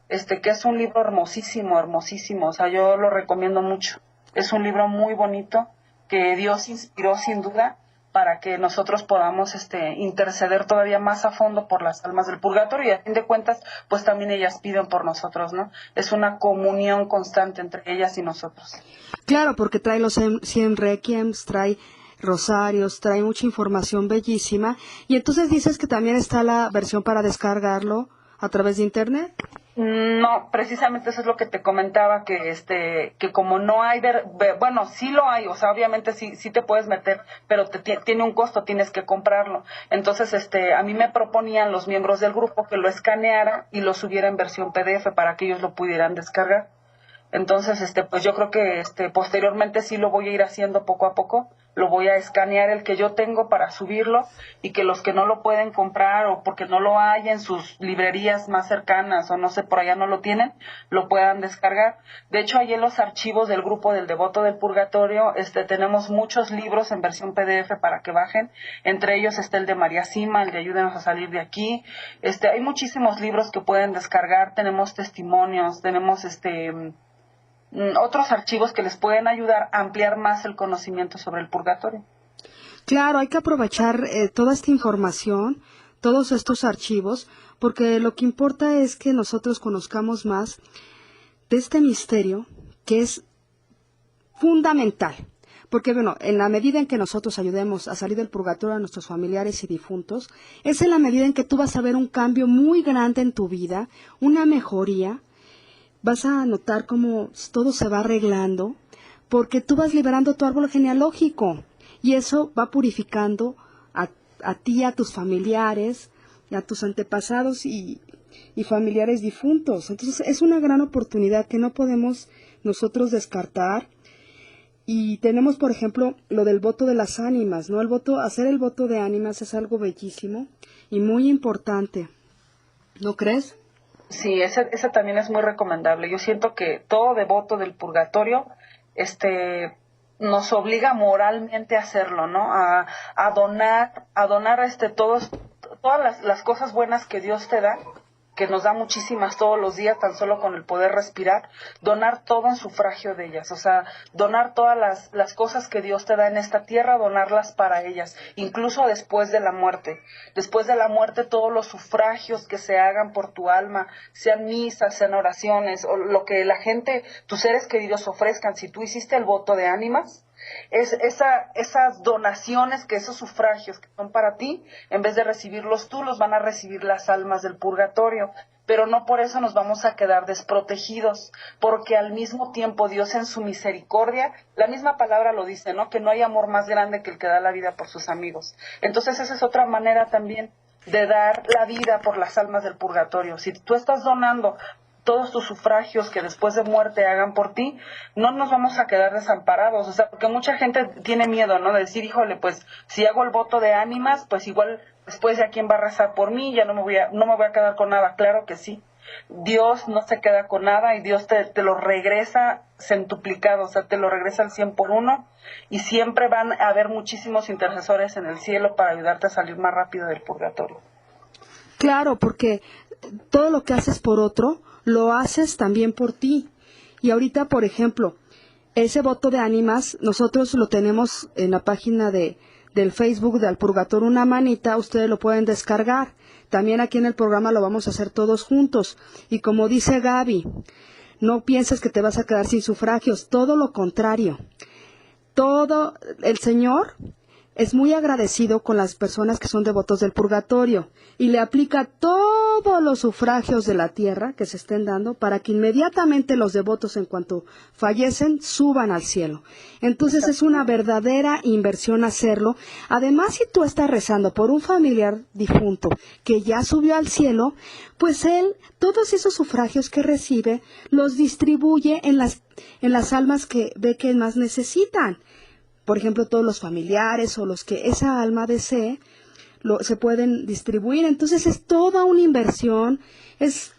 Que es un libro hermosísimo, hermosísimo, o sea, yo lo recomiendo mucho. Es un libro muy bonito que Dios inspiró sin duda para que nosotros podamos interceder todavía más a fondo por las almas del purgatorio, y a fin de cuentas, pues también ellas piden por nosotros, ¿no? Es una comunión constante entre ellas y nosotros. Claro, porque trae los 100 requiems, trae rosarios, trae mucha información bellísima. Y entonces dices que también está la versión para descargarlo a través de internet. No, precisamente eso es lo que te comentaba, que como no hay, bueno, sí lo hay, o sea, obviamente sí te puedes meter, pero tiene un costo, tienes que comprarlo. Entonces, a mí me proponían los miembros del grupo que lo escaneara y lo subiera en versión PDF para que ellos lo pudieran descargar. Entonces, pues yo creo que posteriormente sí lo voy a ir haciendo poco a poco. Lo voy a escanear el que yo tengo para subirlo, y que los que no lo pueden comprar o porque no lo hay en sus librerías más cercanas o no sé, por allá no lo tienen, lo puedan descargar. De hecho, ahí en los archivos del grupo del Devoto del Purgatorio tenemos muchos libros en versión PDF para que bajen. Entre ellos está el de María Sima, el de Ayúdenos a salir de aquí. Hay muchísimos libros que pueden descargar. Tenemos testimonios, tenemos otros archivos que les pueden ayudar a ampliar más el conocimiento sobre el purgatorio. Claro, hay que aprovechar toda esta información, todos estos archivos, porque lo que importa es que nosotros conozcamos más de este misterio que es fundamental. Porque, bueno, en la medida en que nosotros ayudemos a salir del purgatorio a nuestros familiares y difuntos, es en la medida en que tú vas a ver un cambio muy grande en tu vida, una mejoría. Vas a notar cómo todo se va arreglando, porque tú vas liberando tu árbol genealógico, y eso va purificando a ti, a tus familiares, a tus antepasados y familiares difuntos. Entonces es una gran oportunidad que no podemos nosotros descartar. Y tenemos, por ejemplo, lo del voto de las ánimas, ¿no? Hacer el voto de ánimas es algo bellísimo y muy importante, ¿no crees? Sí, ese también es muy recomendable. Yo siento que todo devoto del purgatorio, nos obliga moralmente a hacerlo, ¿no? A donar todas las cosas buenas que Dios te da, que nos da muchísimas todos los días, tan solo con el poder respirar, donar todo en sufragio de ellas, o sea, donar todas las cosas que Dios te da en esta tierra, donarlas para ellas, incluso después de la muerte. Después de la muerte, todos los sufragios que se hagan por tu alma, sean misas, sean oraciones, o lo que la gente, tus seres queridos ofrezcan, si tú hiciste el voto de ánimas, esas donaciones, que esos sufragios que son para ti, en vez de recibirlos tú, los van a recibir las almas del purgatorio. Pero no por eso nos vamos a quedar desprotegidos, porque al mismo tiempo Dios en su misericordia, la misma palabra lo dice, ¿no? Que no hay amor más grande que el que da la vida por sus amigos. Entonces esa es otra manera también de dar la vida por las almas del purgatorio. Si tú estás donando todos tus sufragios que después de muerte hagan por ti, no nos vamos a quedar desamparados. O sea, porque mucha gente tiene miedo, ¿no? De decir, híjole, pues si hago el voto de ánimas, pues igual después ya quién va a rezar por mí, ya no me voy a quedar con nada. Claro que sí. Dios no se queda con nada y Dios te lo regresa centuplicado, o sea, te lo regresa al 100 por 1, y siempre van a haber muchísimos intercesores en el cielo para ayudarte a salir más rápido del purgatorio. Claro, porque todo lo que haces por otro, lo haces también por ti. Y ahorita, por ejemplo, ese voto de ánimas, nosotros lo tenemos en la página del Facebook de Al Purgatorio Una Manita, ustedes lo pueden descargar. También aquí en el programa lo vamos a hacer todos juntos. Y como dice Gaby, no pienses que te vas a quedar sin sufragios, todo lo contrario. El Señor es muy agradecido con las personas que son devotos del purgatorio y le aplica todos los sufragios de la tierra que se estén dando para que inmediatamente los devotos, en cuanto fallecen, suban al cielo. Entonces es una verdadera inversión hacerlo. Además, si tú estás rezando por un familiar difunto que ya subió al cielo, pues él, todos esos sufragios que recibe, los distribuye en las almas que ve que más necesitan. Por ejemplo, todos los familiares o los que esa alma desee, se pueden distribuir. Entonces es toda una inversión, es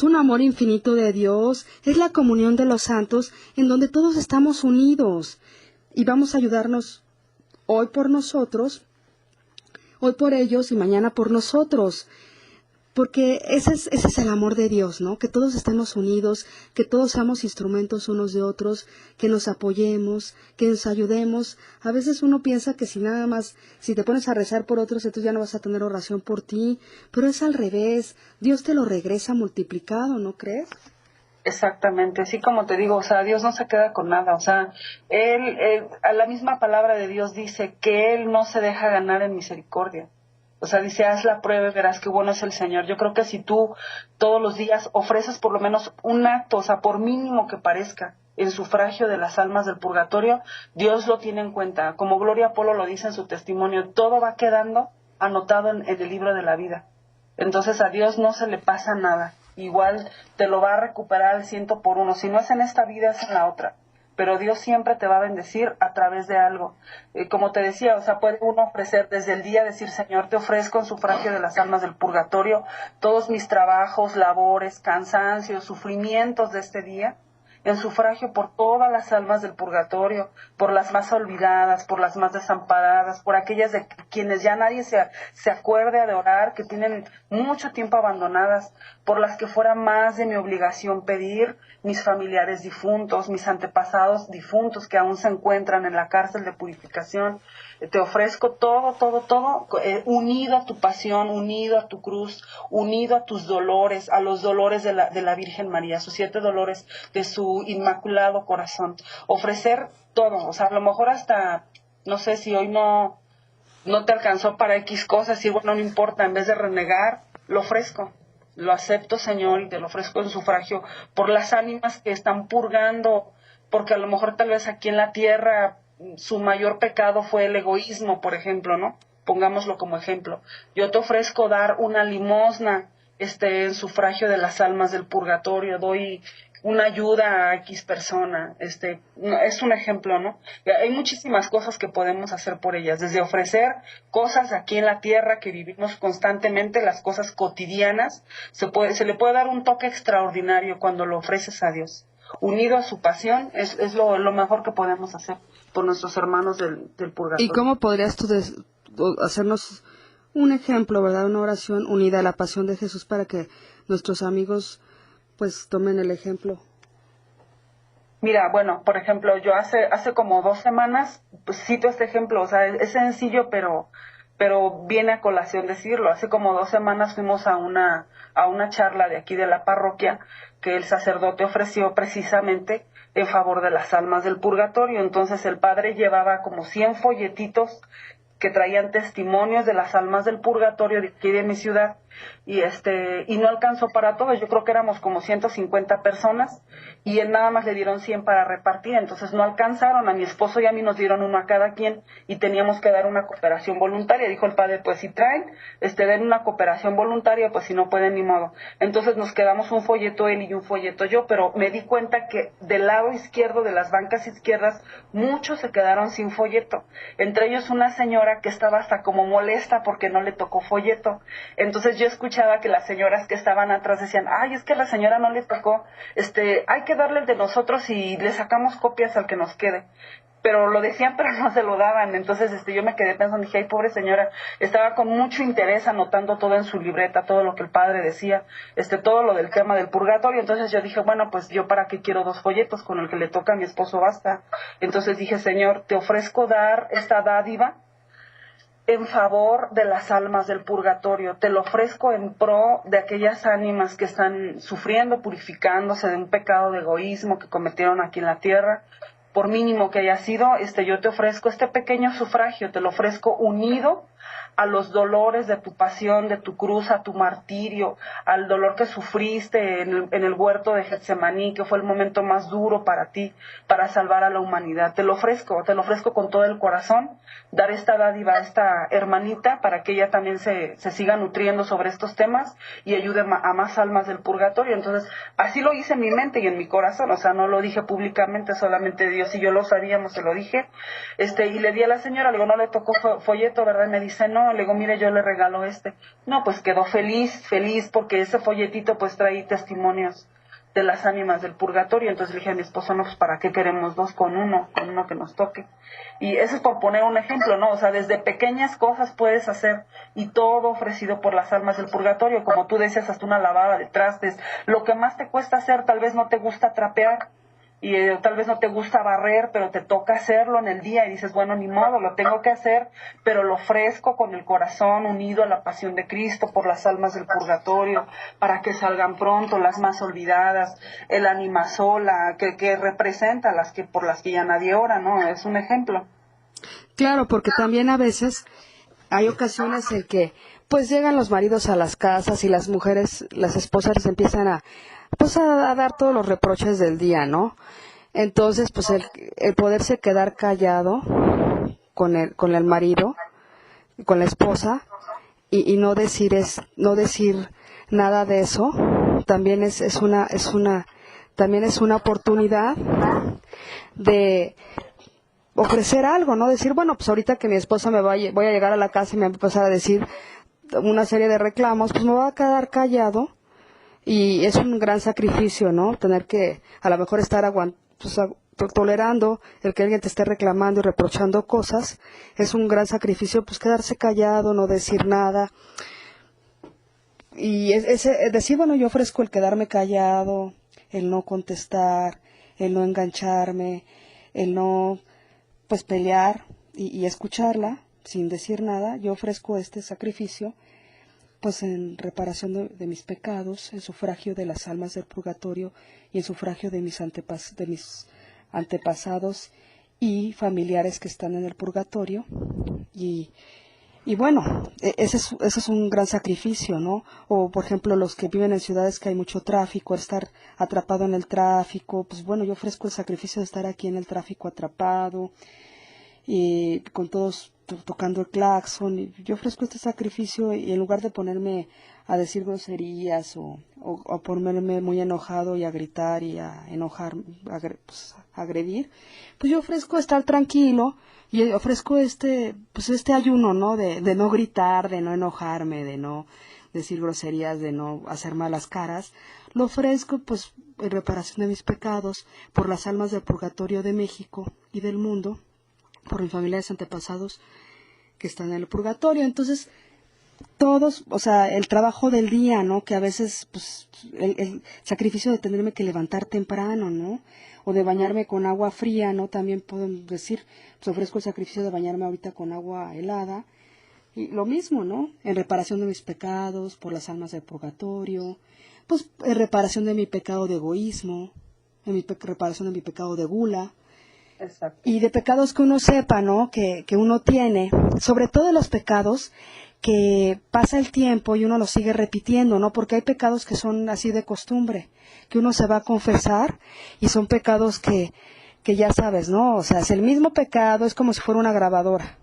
un amor infinito de Dios, es la comunión de los santos en donde todos estamos unidos y vamos a ayudarnos hoy por nosotros, hoy por ellos y mañana por nosotros. Porque ese es el amor de Dios, ¿no? Que todos estemos unidos, que todos seamos instrumentos unos de otros, que nos apoyemos, que nos ayudemos. A veces uno piensa que si te pones a rezar por otros, entonces ya no vas a tener oración por ti, pero es al revés. Dios te lo regresa multiplicado, ¿no crees? Exactamente, así como te digo, o sea, Dios no se queda con nada, o sea, a la misma palabra de Dios dice que Él no se deja ganar en misericordia. O sea, dice, haz la prueba y verás qué bueno es el Señor. Yo creo que si tú todos los días ofreces por lo menos un acto, o sea, por mínimo que parezca, en sufragio de las almas del purgatorio, Dios lo tiene en cuenta. Como Gloria Polo lo dice en su testimonio, todo va quedando anotado en el libro de la vida. Entonces a Dios no se le pasa nada. Igual te lo va a recuperar al 100 por 1. Si no es en esta vida, es en la otra. Pero Dios siempre te va a bendecir a través de algo. Como te decía, o sea, puede uno ofrecer desde el día, decir, Señor, te ofrezco en sufragio de las almas del purgatorio todos mis trabajos, labores, cansancios, sufrimientos de este día, en sufragio por todas las almas del purgatorio, por las más olvidadas, por las más desamparadas, por aquellas de quienes ya nadie se acuerde de orar, que tienen mucho tiempo abandonadas, por las que fuera más de mi obligación pedir, mis familiares difuntos, mis antepasados difuntos que aún se encuentran en la cárcel de purificación. Te ofrezco todo, unido a tu pasión, unido a tu cruz, unido a tus dolores, a los dolores de la Virgen María, sus 7 dolores de su inmaculado corazón. Ofrecer todo, o sea, a lo mejor hasta, no sé, si hoy no te alcanzó para X cosas, y bueno, no importa, en vez de renegar, lo ofrezco. Lo acepto, Señor, y te lo ofrezco en sufragio por las ánimas que están purgando, porque a lo mejor tal vez aquí en la tierra su mayor pecado fue el egoísmo, por ejemplo, ¿no? Pongámoslo como ejemplo. Yo te ofrezco dar una limosna en sufragio de las almas del purgatorio, doy una ayuda a X persona, es un ejemplo, ¿no? Hay muchísimas cosas que podemos hacer por ellas, desde ofrecer cosas aquí en la tierra que vivimos constantemente, las cosas cotidianas, se le puede dar un toque extraordinario cuando lo ofreces a Dios. Unido a su pasión, es lo mejor que podemos hacer por nuestros hermanos del purgatorio. ¿Y cómo podrías tú hacernos un ejemplo, verdad? Una oración unida a la pasión de Jesús para que nuestros amigos pues tomen el ejemplo. Mira, bueno, por ejemplo, yo hace como 2 semanas, pues cito este ejemplo, o sea, es sencillo, pero viene a colación decirlo. Hace como 2 semanas fuimos a una charla de aquí de la parroquia que el sacerdote ofreció precisamente en favor de las almas del purgatorio. Entonces el padre llevaba como 100 folletitos que traían testimonios de las almas del purgatorio de aquí de mi ciudad, y no alcanzó para todos. Yo creo que éramos como 150 personas y él nada más le dieron 100 para repartir, entonces no alcanzaron. A mi esposo y a mí nos dieron uno a cada quien y teníamos que dar una cooperación voluntaria. Dijo el padre, pues si traen, den una cooperación voluntaria, pues si no pueden ni modo. Entonces nos quedamos un folleto él y un folleto yo, pero me di cuenta que del lado izquierdo, de las bancas izquierdas, muchos se quedaron sin folleto. Entre ellos una señora que estaba hasta como molesta porque no le tocó folleto. Entonces yo escuchaba que las señoras que estaban atrás decían, ay, es que a la señora no le tocó, hay que darle el de nosotros y le sacamos copias al que nos quede. Pero lo decían, pero no se lo daban. Entonces yo me quedé pensando, dije, ay, pobre señora, estaba con mucho interés anotando todo en su libreta, todo lo que el padre decía, todo lo del tema del purgatorio. Entonces yo dije, bueno, pues yo para qué quiero 2 folletos, con el que le toca a mi esposo basta. Entonces dije, Señor, te ofrezco dar esta dádiva en favor de las almas del purgatorio, te lo ofrezco en pro de aquellas ánimas que están sufriendo, purificándose de un pecado de egoísmo que cometieron aquí en la tierra, por mínimo que haya sido, yo te ofrezco este pequeño sufragio, te lo ofrezco unido a los dolores de tu pasión, de tu cruz, a tu martirio, al dolor que sufriste en el huerto de Getsemaní, que fue el momento más duro para ti, para salvar a la humanidad. Te lo ofrezco con todo el corazón, dar esta dádiva a esta hermanita para que ella también se siga nutriendo sobre estos temas y ayude a más almas del purgatorio. Entonces, así lo hice en mi mente y en mi corazón, no lo dije públicamente, solamente Dios y yo lo sabíamos, se lo dije, y le di a la señora, le digo, no le tocó folleto, ¿verdad? Y me dice, no. Le digo, mire, yo le regalo No, pues quedó feliz, porque ese folletito pues trae testimonios de las ánimas del purgatorio. Entonces le dije a mi esposo, no, pues ¿para qué queremos 2 con uno que nos toque? Y eso es por poner un ejemplo, ¿no? Desde pequeñas cosas puedes hacer y todo ofrecido por las almas del purgatorio. Como tú decías, hasta una lavada de trastes. Lo que más te cuesta hacer, tal vez no te gusta trapear, y tal vez no te gusta barrer, pero te toca hacerlo en el día y dices, bueno, ni modo, lo tengo que hacer, pero lo ofrezco con el corazón unido a la pasión de Cristo por las almas del purgatorio, para que salgan pronto las más olvidadas, el ánima sola, que representa por las que ya nadie ora, ¿no? Es un ejemplo. Claro, porque también a veces hay ocasiones en que pues llegan los maridos a las casas y las mujeres, las esposas les empiezan a dar todos los reproches del día, ¿no? Entonces, pues el poderse quedar callado con el marido, con la esposa, y no decir nada de eso, también es una oportunidad de ofrecer algo, ¿no? Decir, bueno, pues ahorita que mi esposa voy a llegar a la casa y me va a empezar a decir una serie de reclamos, pues me voy a quedar callado. Y es un gran sacrificio, ¿no? Tener que a lo mejor estar tolerando el que alguien te esté reclamando y reprochando cosas. Es un gran sacrificio, pues quedarse callado, no decir nada. Y decir, bueno, yo ofrezco el quedarme callado, el no contestar, el no engancharme, el no, pues pelear y escucharla sin decir nada. Yo ofrezco este sacrificio pues en reparación de mis pecados, en sufragio de las almas del purgatorio y en sufragio de mis antepasados y familiares que están en el purgatorio. Y bueno, ese es un gran sacrificio, ¿no? O, por ejemplo, los que viven en ciudades que hay mucho tráfico, estar atrapado en el tráfico, pues bueno, yo ofrezco el sacrificio de estar aquí en el tráfico atrapado y con todos tocando el claxon, y yo ofrezco este sacrificio y en lugar de ponerme a decir groserías o ponerme muy enojado y a gritar y a enojar, agredir, pues yo ofrezco estar tranquilo y ofrezco este ayuno, ¿no? De no gritar, de no enojarme, de no decir groserías, de no hacer malas caras. Lo ofrezco pues en reparación de mis pecados por las almas del purgatorio de México y del mundo, por mis familiares antepasados que están en el purgatorio. Entonces, todos, el trabajo del día, ¿no? Que a veces, pues, el sacrificio de tenerme que levantar temprano, ¿no? O de bañarme con agua fría, ¿no? También puedo decir, pues ofrezco el sacrificio de bañarme ahorita con agua helada. Y lo mismo, ¿no? En reparación de mis pecados, por las almas del purgatorio, pues en reparación de mi pecado de egoísmo, reparación de mi pecado de gula. Exacto. Y de pecados que uno sepa, ¿no? Que uno tiene, sobre todo los pecados que pasa el tiempo y uno lo sigue repitiendo, ¿no? Porque hay pecados que son así de costumbre, que uno se va a confesar y son pecados que ya sabes, ¿no? O sea, es el mismo pecado, es como si fuera una grabadora.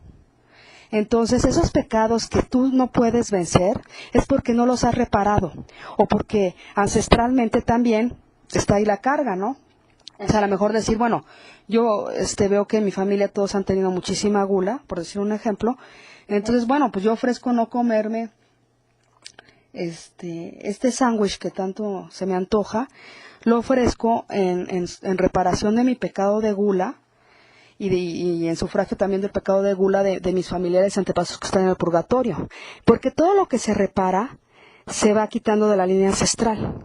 Entonces, esos pecados que tú no puedes vencer es porque no los has reparado o porque ancestralmente también está ahí la carga, ¿no? O sea, a lo mejor decir, bueno, yo veo que en mi familia todos han tenido muchísima gula, por decir un ejemplo. Entonces, bueno, pues yo ofrezco no comerme este sándwich que tanto se me antoja, lo ofrezco en reparación de mi pecado de gula y en sufragio también del pecado de gula de mis familiares antepasados que están en el purgatorio. Porque todo lo que se repara se va quitando de la línea ancestral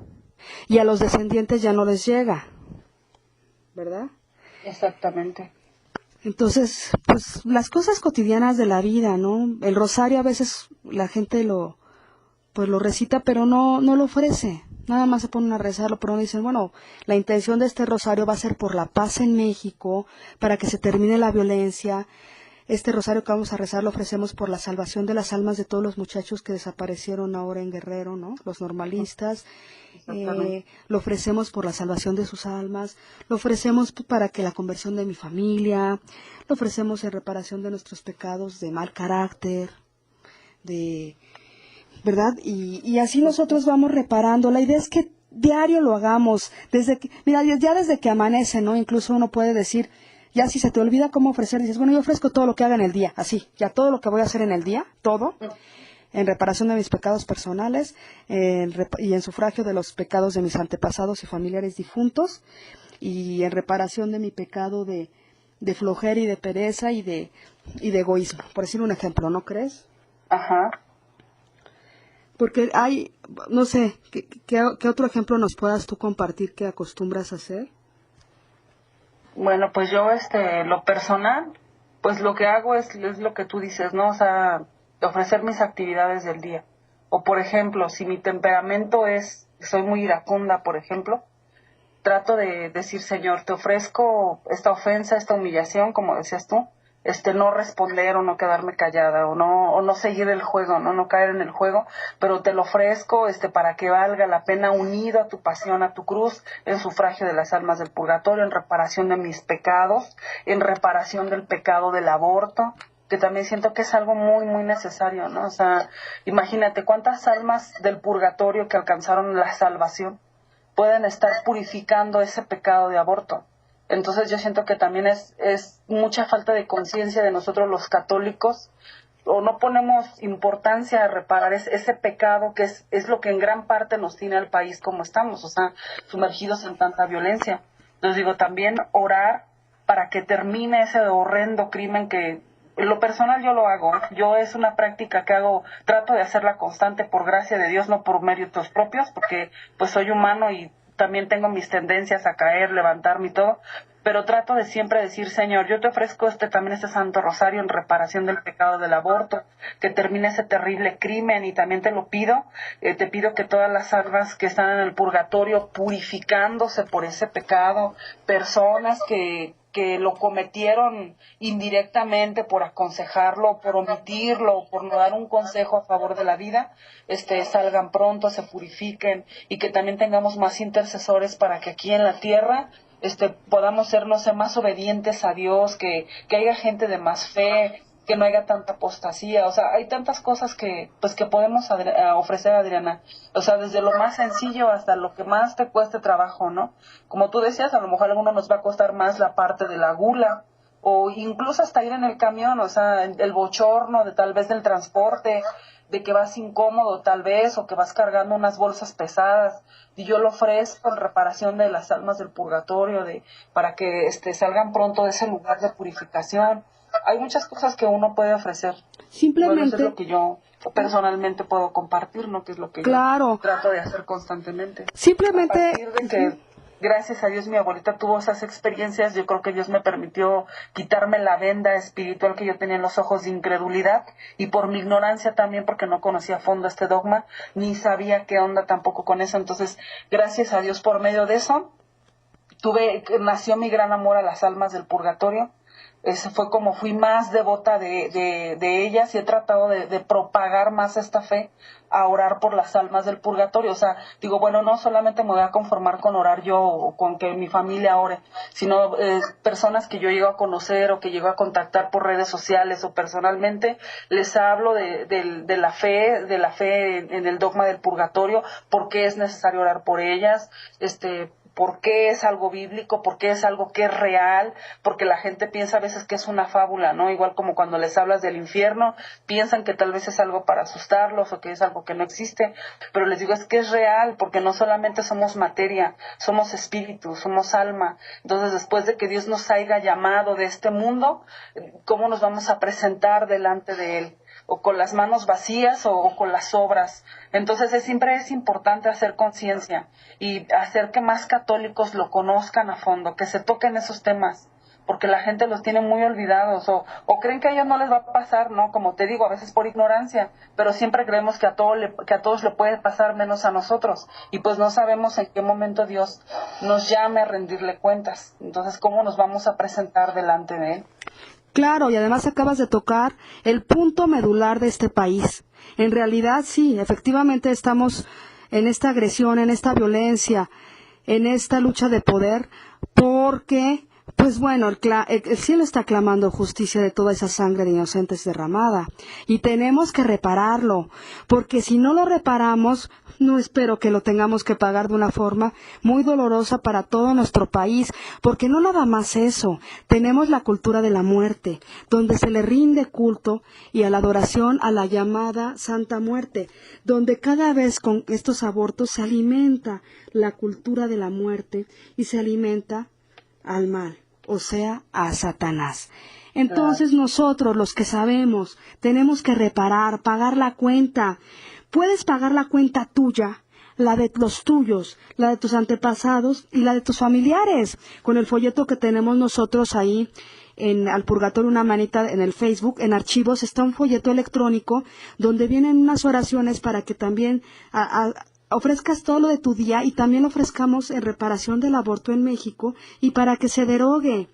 y a los descendientes ya no les llega, ¿verdad? Exactamente. Entonces, pues las cosas cotidianas de la vida, ¿no? El rosario a veces la gente lo recita, pero no lo ofrece. Nada más se ponen a rezarlo, pero no dicen, bueno, la intención de este rosario va a ser por la paz en México, para que se termine la violencia. Este rosario que vamos a rezar lo ofrecemos por la salvación de las almas de todos los muchachos que desaparecieron ahora en Guerrero, ¿no? Los normalistas. Lo ofrecemos por la salvación de sus almas. Lo ofrecemos para que la conversión de mi familia. Lo ofrecemos en reparación de nuestros pecados de mal carácter, ¿verdad? Y así nosotros vamos reparando. La idea es que diario lo hagamos. Ya desde que amanece, ¿no? Incluso uno puede decir, ya si se te olvida cómo ofrecer, dices, bueno, yo ofrezco todo lo que haga en el día, así, ya todo lo que voy a hacer en el día, todo, en reparación de mis pecados personales y en sufragio de los pecados de mis antepasados y familiares difuntos, y en reparación de mi pecado de flojera y de pereza y de egoísmo, por decir un ejemplo, ¿no crees? Ajá. Porque hay, no sé, ¿qué otro ejemplo nos puedas tú compartir que acostumbras a hacer? Bueno, pues yo, lo personal, pues lo que hago es lo que tú dices, ¿no? O sea, ofrecer mis actividades del día. O, por ejemplo, si mi temperamento soy muy iracunda, por ejemplo, trato de decir, Señor, te ofrezco esta ofensa, esta humillación, como decías tú, no responder o no quedarme callada o no seguir el juego, no caer en el juego, pero te lo ofrezco para que valga la pena, unido a tu pasión, a tu cruz, en sufragio de las almas del purgatorio, en reparación de mis pecados, en reparación del pecado del aborto, que también siento que es algo muy, muy necesario, ¿no? O sea, imagínate cuántas almas del purgatorio que alcanzaron la salvación pueden estar purificando ese pecado de aborto. Entonces yo siento que también es mucha falta de conciencia de nosotros los católicos, o no ponemos importancia a reparar ese pecado que es lo que en gran parte nos tiene al país como estamos, o sea, sumergidos en tanta violencia. Entonces digo, también orar para que termine ese horrendo crimen que en lo personal yo lo hago. Yo es una práctica que hago, trato de hacerla constante por gracia de Dios, no por méritos propios, porque pues soy humano y también tengo mis tendencias a caer, levantarme y todo, pero trato de siempre decir, Señor, yo te ofrezco también este Santo Rosario en reparación del pecado del aborto, que termine ese terrible crimen, y también te lo pido, te pido que todas las almas que están en el purgatorio purificándose por ese pecado, personas que lo cometieron indirectamente por aconsejarlo, por omitirlo, por no dar un consejo a favor de la vida, salgan pronto, se purifiquen, y que también tengamos más intercesores para que aquí en la tierra podamos ser, no sé, más obedientes a Dios, que haya gente de más fe, que no haya tanta apostasía. O sea, hay tantas cosas que podemos ofrecer, Adriana. O sea, desde lo más sencillo hasta lo que más te cueste trabajo, ¿no? Como tú decías, a lo mejor a alguno nos va a costar más la parte de la gula, o incluso hasta ir en el camión, o sea, el bochorno de tal vez del transporte, de que vas incómodo tal vez, o que vas cargando unas bolsas pesadas, y yo lo ofrezco en reparación de las almas del purgatorio, para que salgan pronto de ese lugar de purificación. Hay muchas cosas que uno puede ofrecer. Simplemente. Bueno, eso es lo que yo personalmente puedo compartir, ¿no? Que es lo que yo trato de hacer constantemente. Simplemente. A partir de que, gracias a Dios, mi abuelita tuvo esas experiencias, yo creo que Dios me permitió quitarme la venda espiritual que yo tenía en los ojos de incredulidad, y por mi ignorancia también, porque no conocía a fondo este dogma, ni sabía qué onda tampoco con eso. Entonces, gracias a Dios, por medio de eso, nació mi gran amor a las almas del purgatorio. Ese fue como fui más devota de ellas, y he tratado de propagar más esta fe, a orar por las almas del purgatorio. O sea, digo, bueno, no solamente me voy a conformar con orar yo o con que mi familia ore, sino personas que yo llego a conocer o que llego a contactar por redes sociales o personalmente, les hablo de la fe en el dogma del purgatorio, por qué es necesario orar por ellas, por qué es algo bíblico, por qué es algo que es real, porque la gente piensa a veces que es una fábula, ¿no? Igual como cuando les hablas del infierno, piensan que tal vez es algo para asustarlos o que es algo que no existe, pero les digo, es que es real, porque no solamente somos materia, somos espíritu, somos alma. Entonces, después de que Dios nos haya llamado de este mundo, ¿cómo nos vamos a presentar delante de Él? O con las manos vacías o con las obras. Entonces siempre es importante hacer conciencia y hacer que más católicos lo conozcan a fondo, que se toquen esos temas, porque la gente los tiene muy olvidados o creen que a ellos no les va a pasar, ¿no? Como te digo, a veces por ignorancia, pero siempre creemos que a todos le puede pasar menos a nosotros, y pues no sabemos en qué momento Dios nos llame a rendirle cuentas. Entonces, ¿cómo nos vamos a presentar delante de Él? Claro, y además acabas de tocar el punto medular de este país. En realidad, sí, efectivamente estamos en esta agresión, en esta violencia, en esta lucha de poder, porque, pues bueno, el cielo está clamando justicia de toda esa sangre de inocentes derramada, y tenemos que repararlo, porque si no lo reparamos, no espero que lo tengamos que pagar de una forma muy dolorosa para todo nuestro país, porque no nada más eso, tenemos la cultura de la muerte, donde se le rinde culto y a la adoración a la llamada Santa Muerte, donde cada vez con estos abortos se alimenta la cultura de la muerte y se alimenta al mal, o sea, a Satanás. Entonces nosotros, los que sabemos, tenemos que reparar, pagar la cuenta. Puedes pagar la cuenta tuya, la de los tuyos, la de tus antepasados y la de tus familiares, con el folleto que tenemos nosotros ahí en Al Purgatorio una manita en el Facebook. En archivos está un folleto electrónico donde vienen unas oraciones para que también ofrezcas todo lo de tu día, y también ofrezcamos en reparación del aborto en México y para que se derogue.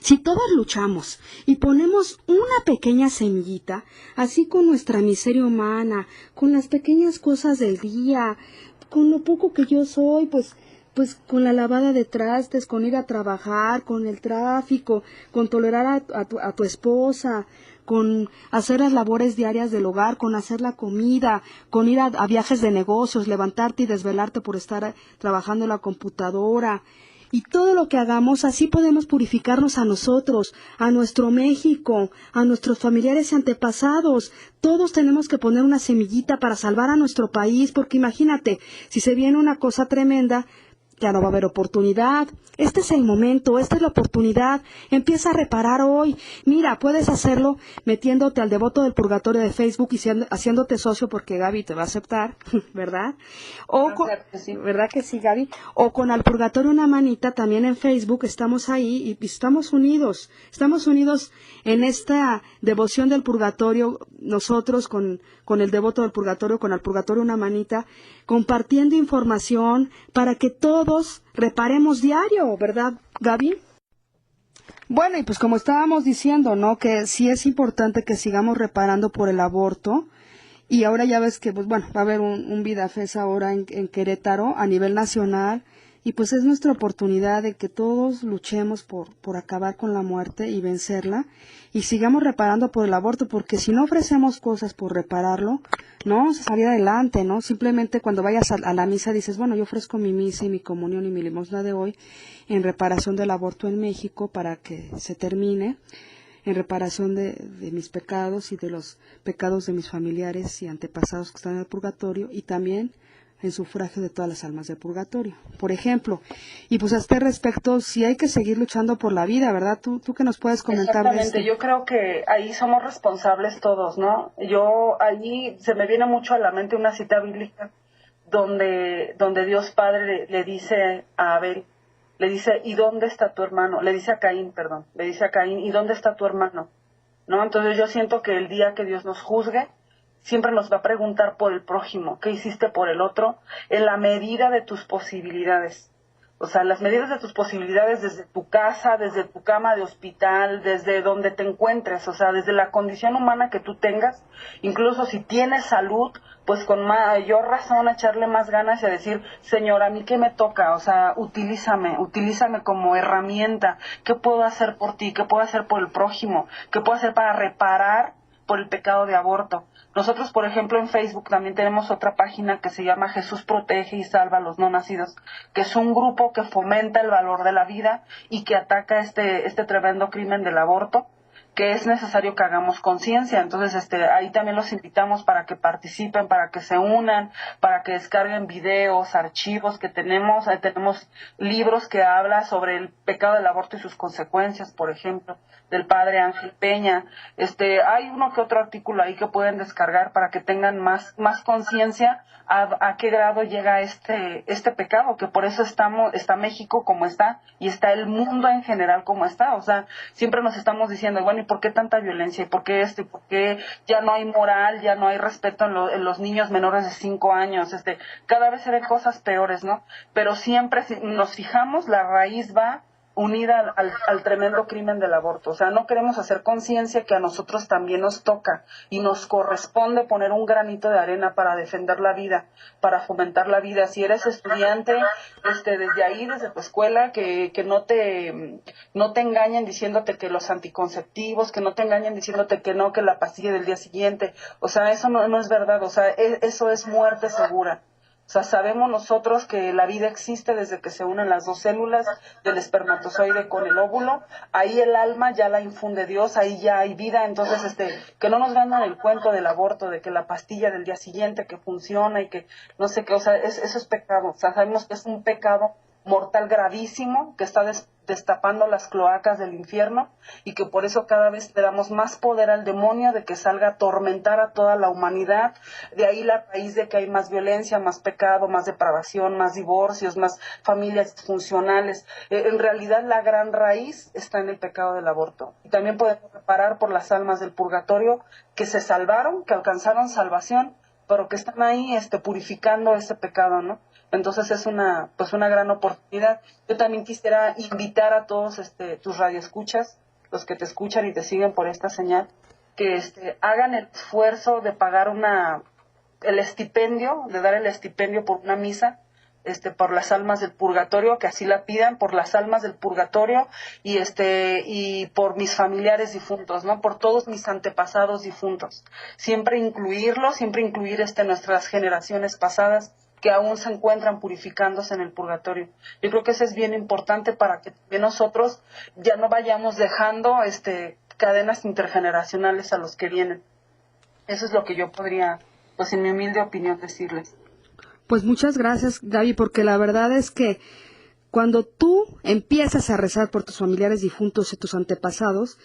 Si todos luchamos y ponemos una pequeña semillita, así con nuestra miseria humana, con las pequeñas cosas del día, con lo poco que yo soy, pues con la lavada de trastes, con ir a trabajar, con el tráfico, con tolerar a tu esposa, con hacer las labores diarias del hogar, con hacer la comida, con ir a viajes de negocios, levantarte y desvelarte por estar trabajando en la computadora. Y todo lo que hagamos, así podemos purificarnos a nosotros, a nuestro México, a nuestros familiares y antepasados. Todos tenemos que poner una semillita para salvar a nuestro país, porque imagínate, si se viene una cosa tremenda, ya no va a haber oportunidad. Este es el momento, esta es la oportunidad. Empieza a reparar hoy. Mira, puedes hacerlo metiéndote al Devoto del Purgatorio de Facebook y haciéndote socio, porque Gaby te va a aceptar, ¿verdad? ¿Verdad que sí, Gaby? O con Al Purgatorio una manita también en Facebook, estamos ahí y estamos unidos. Estamos unidos en esta devoción del purgatorio, nosotros con el Devoto del Purgatorio, con Al Purgatorio una manita, compartiendo información para que todos reparemos diario, ¿verdad, Gaby? Bueno, y pues como estábamos diciendo, ¿no? Que sí es importante que sigamos reparando por el aborto. Y ahora ya ves que, pues bueno, va a haber un VidaFest ahora en Querétaro a nivel nacional. Y pues es nuestra oportunidad de que todos luchemos por acabar con la muerte y vencerla, y sigamos reparando por el aborto, porque si no ofrecemos cosas por repararlo, no vamos a salir adelante, ¿no? Simplemente cuando vayas a la misa dices, bueno, yo ofrezco mi misa y mi comunión y mi limosna de hoy en reparación del aborto en México para que se termine, en reparación de mis pecados y de los pecados de mis familiares y antepasados que están en el purgatorio, y también en sufragio de todas las almas del purgatorio, por ejemplo. Y pues a este respecto, sí hay que seguir luchando por la vida, ¿verdad? ¿Tú qué nos puedes comentar de esto? Exactamente, yo creo que ahí somos responsables todos, ¿no? Allí se me viene mucho a la mente una cita bíblica donde Dios Padre le dice a Abel, le dice, ¿y dónde está tu hermano? Le dice a Caín, ¿y dónde está tu hermano? ¿No? Entonces yo siento que el día que Dios nos juzgue, siempre nos va a preguntar por el prójimo, ¿qué hiciste por el otro? En la medida de tus posibilidades. O sea, las medidas de tus posibilidades desde tu casa, desde tu cama de hospital, desde donde te encuentres, o sea, desde la condición humana que tú tengas, incluso si tienes salud, pues con mayor razón a echarle más ganas y a decir, Señor, ¿a mí qué me toca? O sea, utilízame como herramienta. ¿Qué puedo hacer por ti? ¿Qué puedo hacer por el prójimo? ¿Qué puedo hacer para reparar por el pecado de aborto? Nosotros, por ejemplo, en Facebook también tenemos otra página que se llama Jesús Protege y Salva a los No Nacidos, que es un grupo que fomenta el valor de la vida y que ataca este tremendo crimen del aborto, que es necesario que hagamos conciencia. Entonces, ahí también los invitamos para que participen, para que se unan, para que descarguen videos, archivos que tenemos. Ahí tenemos libros que hablan sobre el pecado del aborto y sus consecuencias, por ejemplo, del padre Ángel Peña. Hay uno que otro artículo ahí que pueden descargar para que tengan más conciencia a qué grado llega este pecado, que por eso está México como está y está el mundo en general como está. O sea, siempre nos estamos diciendo, bueno, ¿y por qué tanta violencia? ¿Y por qué esto? ¿Y por qué ya no hay moral, ya no hay respeto en los niños menores de 5 años? Cada vez se ven cosas peores, ¿no? Pero siempre, si nos fijamos, la raíz va unida al tremendo crimen del aborto. O sea, no queremos hacer conciencia que a nosotros también nos toca y nos corresponde poner un granito de arena para defender la vida, para fomentar la vida. Si eres estudiante, desde ahí, desde tu escuela, que no te engañen diciéndote que los anticonceptivos, que no te engañen diciéndote que no, que la pastilla del día siguiente. O sea, eso no es verdad. O sea, eso es muerte segura. O sea, sabemos nosotros que la vida existe desde que se unen las dos células del espermatozoide con el óvulo. Ahí el alma ya la infunde Dios, ahí ya hay vida. Entonces, que no nos vendan el cuento del aborto, de que la pastilla del día siguiente que funciona y que no sé qué. O sea, eso es pecado. O sea, sabemos que es un pecado mortal gravísimo que está destapando las cloacas del infierno y que por eso cada vez le damos más poder al demonio de que salga a atormentar a toda la humanidad. De ahí la raíz de que hay más violencia, más pecado, más depravación, más divorcios, más familias disfuncionales. En realidad la gran raíz está en el pecado del aborto. Y también podemos reparar por las almas del purgatorio que se salvaron, que alcanzaron salvación, pero que están ahí purificando ese pecado, ¿no? Entonces es una gran oportunidad. Yo también quisiera invitar a todos tus radioescuchas, los que te escuchan y te siguen por esta señal, que hagan el esfuerzo de pagar el estipendio, de dar el estipendio por una misa, por las almas del purgatorio, que así la pidan, por las almas del purgatorio y por mis familiares difuntos, ¿no? Por todos mis antepasados difuntos. Siempre incluir nuestras generaciones pasadas que aún se encuentran purificándose en el purgatorio. Yo creo que eso es bien importante para que nosotros ya no vayamos dejando cadenas intergeneracionales a los que vienen. Eso es lo que yo podría, pues en mi humilde opinión, decirles. Pues muchas gracias, Gaby, porque la verdad es que cuando tú empiezas a rezar por tus familiares difuntos y tus antepasados,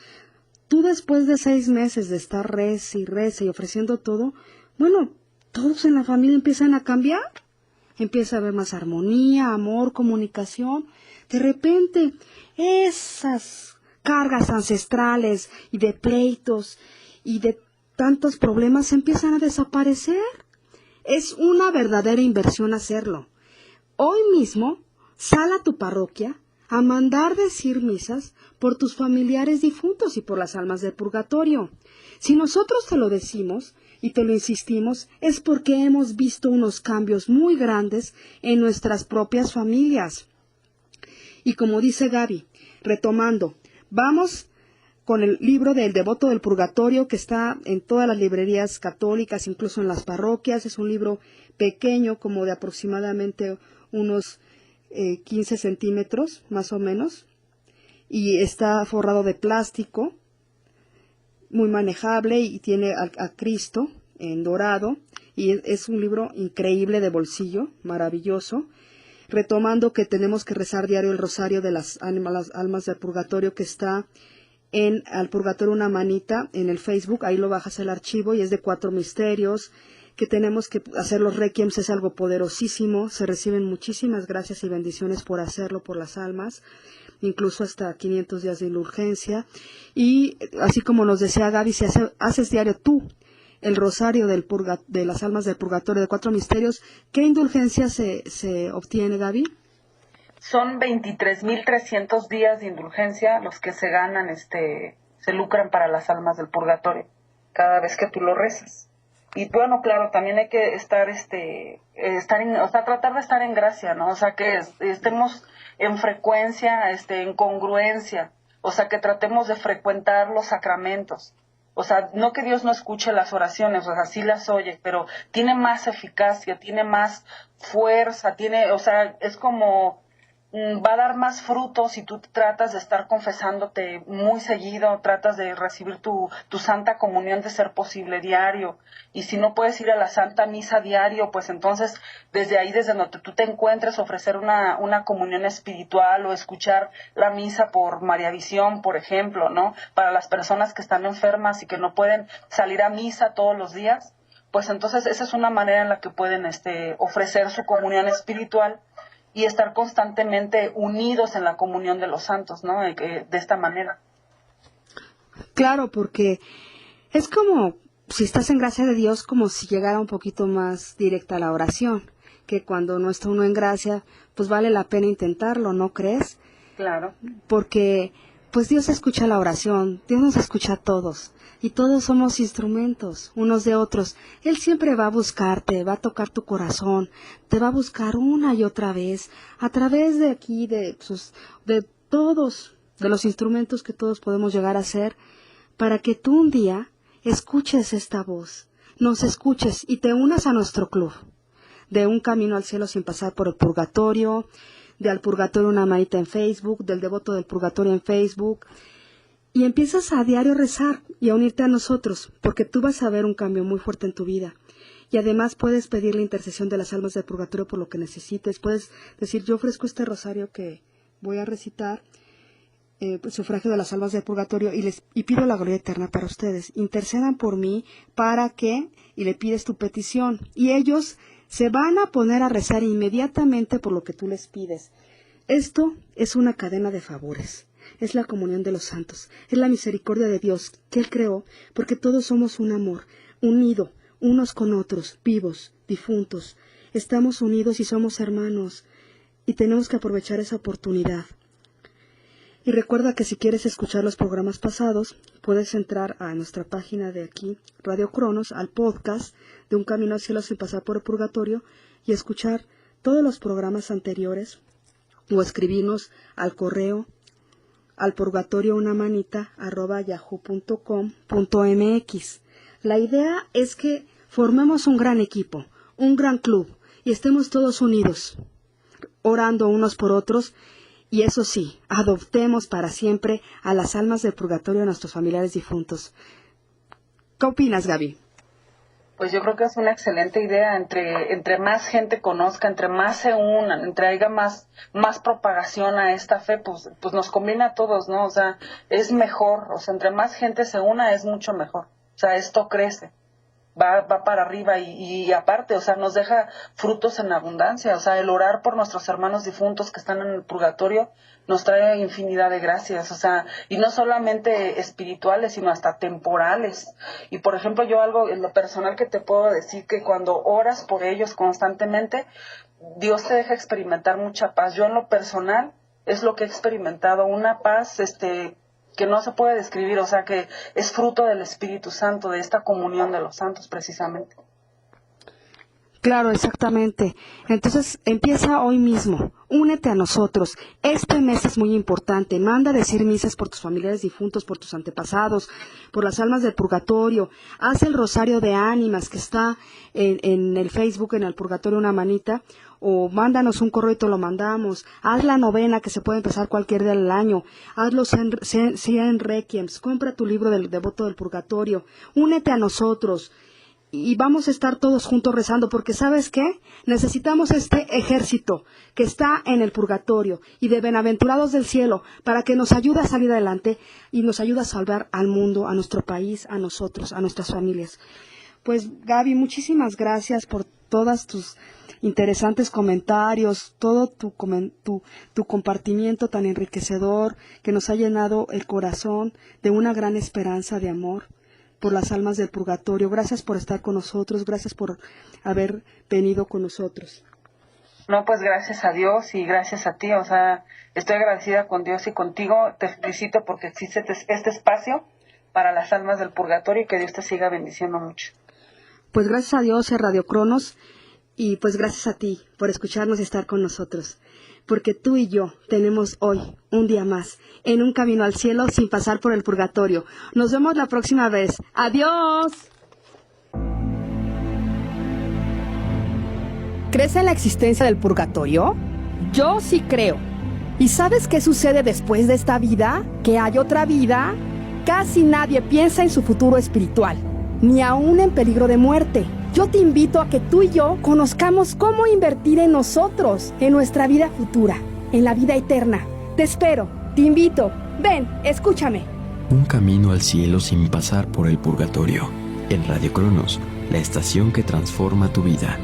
tú después de 6 meses de estar reza y ofreciendo todo, bueno, todos en la familia empiezan a cambiar. Empieza a haber más armonía, amor, comunicación. De repente, esas cargas ancestrales y de pleitos y de tantos problemas empiezan a desaparecer. Es una verdadera inversión hacerlo. Hoy mismo, sal a tu parroquia a mandar decir misas por tus familiares difuntos y por las almas del purgatorio. Si nosotros te lo decimos y te lo insistimos, es porque hemos visto unos cambios muy grandes en nuestras propias familias. Y como dice Gaby, retomando, vamos con el libro del Devoto del Purgatorio, que está en todas las librerías católicas, incluso en las parroquias. Es un libro pequeño, como de aproximadamente unos 15 centímetros, más o menos, y está forrado de plástico, muy manejable, y tiene a Cristo en dorado, y es un libro increíble de bolsillo, maravilloso. Retomando que tenemos que rezar diario el rosario de las almas del purgatorio, que está en Al Purgatorio una manita en el Facebook. Ahí lo bajas el archivo y es de 4 misterios, que tenemos que hacer los requiems. Es algo poderosísimo, se reciben muchísimas gracias y bendiciones por hacerlo por las almas, incluso hasta 500 días de indulgencia. Y así como nos decía Gaby, si haces diario tú el rosario de las almas del purgatorio de 4 misterios, ¿qué indulgencia se obtiene, Gaby? Son 23.300 días de indulgencia los que se ganan, se lucran para las almas del purgatorio, cada vez que tú lo rezas. Y bueno, claro, también hay que estar, tratar de estar en gracia, ¿no? O sea, que estemos en frecuencia, en congruencia, o sea, que tratemos de frecuentar los sacramentos. O sea, no que Dios no escuche las oraciones, o sea, sí las oye, pero tiene más eficacia, tiene más fuerza, o sea, es como va a dar más frutos si tú tratas de estar confesándote muy seguido, tratas de recibir tu santa comunión de ser posible diario. Y si no puedes ir a la santa misa diario, pues entonces desde ahí, desde donde tú te encuentres, ofrecer una comunión espiritual o escuchar la misa por María Visión, por ejemplo, ¿no? Para las personas que están enfermas y que no pueden salir a misa todos los días, pues entonces esa es una manera en la que pueden ofrecer su comunión espiritual y estar constantemente unidos en la comunión de los santos, ¿no? De esta manera. Claro, porque es como si estás en gracia de Dios, como si llegara un poquito más directa a la oración, que cuando no está uno en gracia, pues vale la pena intentarlo, ¿no crees? Claro. Porque pues Dios escucha la oración, Dios nos escucha a todos, y todos somos instrumentos unos de otros. Él siempre va a buscarte, va a tocar tu corazón, te va a buscar una y otra vez, a través de aquí, de todos, de los instrumentos que todos podemos llegar a ser, para que tú un día escuches esta voz, nos escuches y te unas a nuestro club, de Un Camino al Cielo sin pasar por el purgatorio, de Al Purgatorio una manita en Facebook, del Devoto del Purgatorio en Facebook, y empiezas a diario rezar y a unirte a nosotros, porque tú vas a ver un cambio muy fuerte en tu vida. Y además puedes pedir la intercesión de las almas del purgatorio por lo que necesites. Puedes decir, yo ofrezco este rosario que voy a recitar, sufragio de las almas del purgatorio, y pido la gloria eterna para ustedes. Intercedan por mí para que, y le pides tu petición, y ellos se van a poner a rezar inmediatamente por lo que tú les pides. Esto es una cadena de favores, es la comunión de los santos, es la misericordia de Dios que Él creó, porque todos somos un amor, unido, unos con otros, vivos, difuntos. Estamos unidos y somos hermanos, y tenemos que aprovechar esa oportunidad. Y recuerda que si quieres escuchar los programas pasados, puedes entrar a nuestra página de aquí, Radio Cronos, al podcast de Un Camino al Cielo sin pasar por el purgatorio, y escuchar todos los programas anteriores, o escribirnos al correo alpurgatorioUnamanita@yahoo.com.mx. La idea es que formemos un gran equipo, un gran club, y estemos todos unidos, orando unos por otros. Y eso sí, adoptemos para siempre a las almas del purgatorio de nuestros familiares difuntos. ¿Qué opinas, Gaby? Pues yo creo que es una excelente idea. Entre más gente conozca, entre más se unan, entre haya más propagación a esta fe, pues nos conviene a todos, ¿no? O sea, es mejor. O sea, entre más gente se una es mucho mejor. O sea, esto crece. Va para arriba y aparte, o sea, nos deja frutos en abundancia. O sea, el orar por nuestros hermanos difuntos que están en el purgatorio nos trae infinidad de gracias, o sea, y no solamente espirituales, sino hasta temporales. Y por ejemplo, yo algo en lo personal que te puedo decir, que cuando oras por ellos constantemente, Dios te deja experimentar mucha paz. Yo en lo personal es lo que he experimentado, una paz que no se puede describir, o sea, que es fruto del Espíritu Santo, de esta comunión de los santos precisamente. Claro, exactamente. Entonces, empieza hoy mismo. Únete a nosotros. Este mes es muy importante. Manda a decir misas por tus familiares difuntos, por tus antepasados, por las almas del purgatorio. Haz el rosario de ánimas que está en el Facebook, en el Purgatorio una manita, o mándanos un correo y te lo mandamos. Haz la novena que se puede empezar cualquier día del año. Hazlo 100 requiems. Compra tu libro del Devoto del Purgatorio. Únete a nosotros. Y vamos a estar todos juntos rezando, porque ¿sabes qué? Necesitamos este ejército que está en el purgatorio y de bienaventurados del cielo para que nos ayude a salir adelante y nos ayude a salvar al mundo, a nuestro país, a nosotros, a nuestras familias. Pues Gaby, muchísimas gracias por todos tus interesantes comentarios, todo tu compartimiento tan enriquecedor que nos ha llenado el corazón de una gran esperanza de amor por las almas del purgatorio. Gracias por estar con nosotros, gracias por haber venido con nosotros. No, pues gracias a Dios y gracias a ti, o sea, estoy agradecida con Dios y contigo, te felicito porque existe este espacio para las almas del purgatorio y que Dios te siga bendiciendo mucho. Pues gracias a Dios, Radio Cronos, y pues gracias a ti por escucharnos y estar con nosotros, porque tú y yo tenemos hoy un día más en un camino al cielo sin pasar por el purgatorio. Nos vemos la próxima vez. ¡Adiós! ¿Crees en la existencia del purgatorio? Yo sí creo. ¿Y sabes qué sucede después de esta vida? ¿Que hay otra vida? Casi nadie piensa en su futuro espiritual, ni aún en peligro de muerte. Yo te invito a que tú y yo conozcamos cómo invertir en nosotros, en nuestra vida futura, en la vida eterna. Te espero, te invito. Ven, escúchame. Un camino al cielo sin pasar por el purgatorio. En Radio Cronos, la estación que transforma tu vida.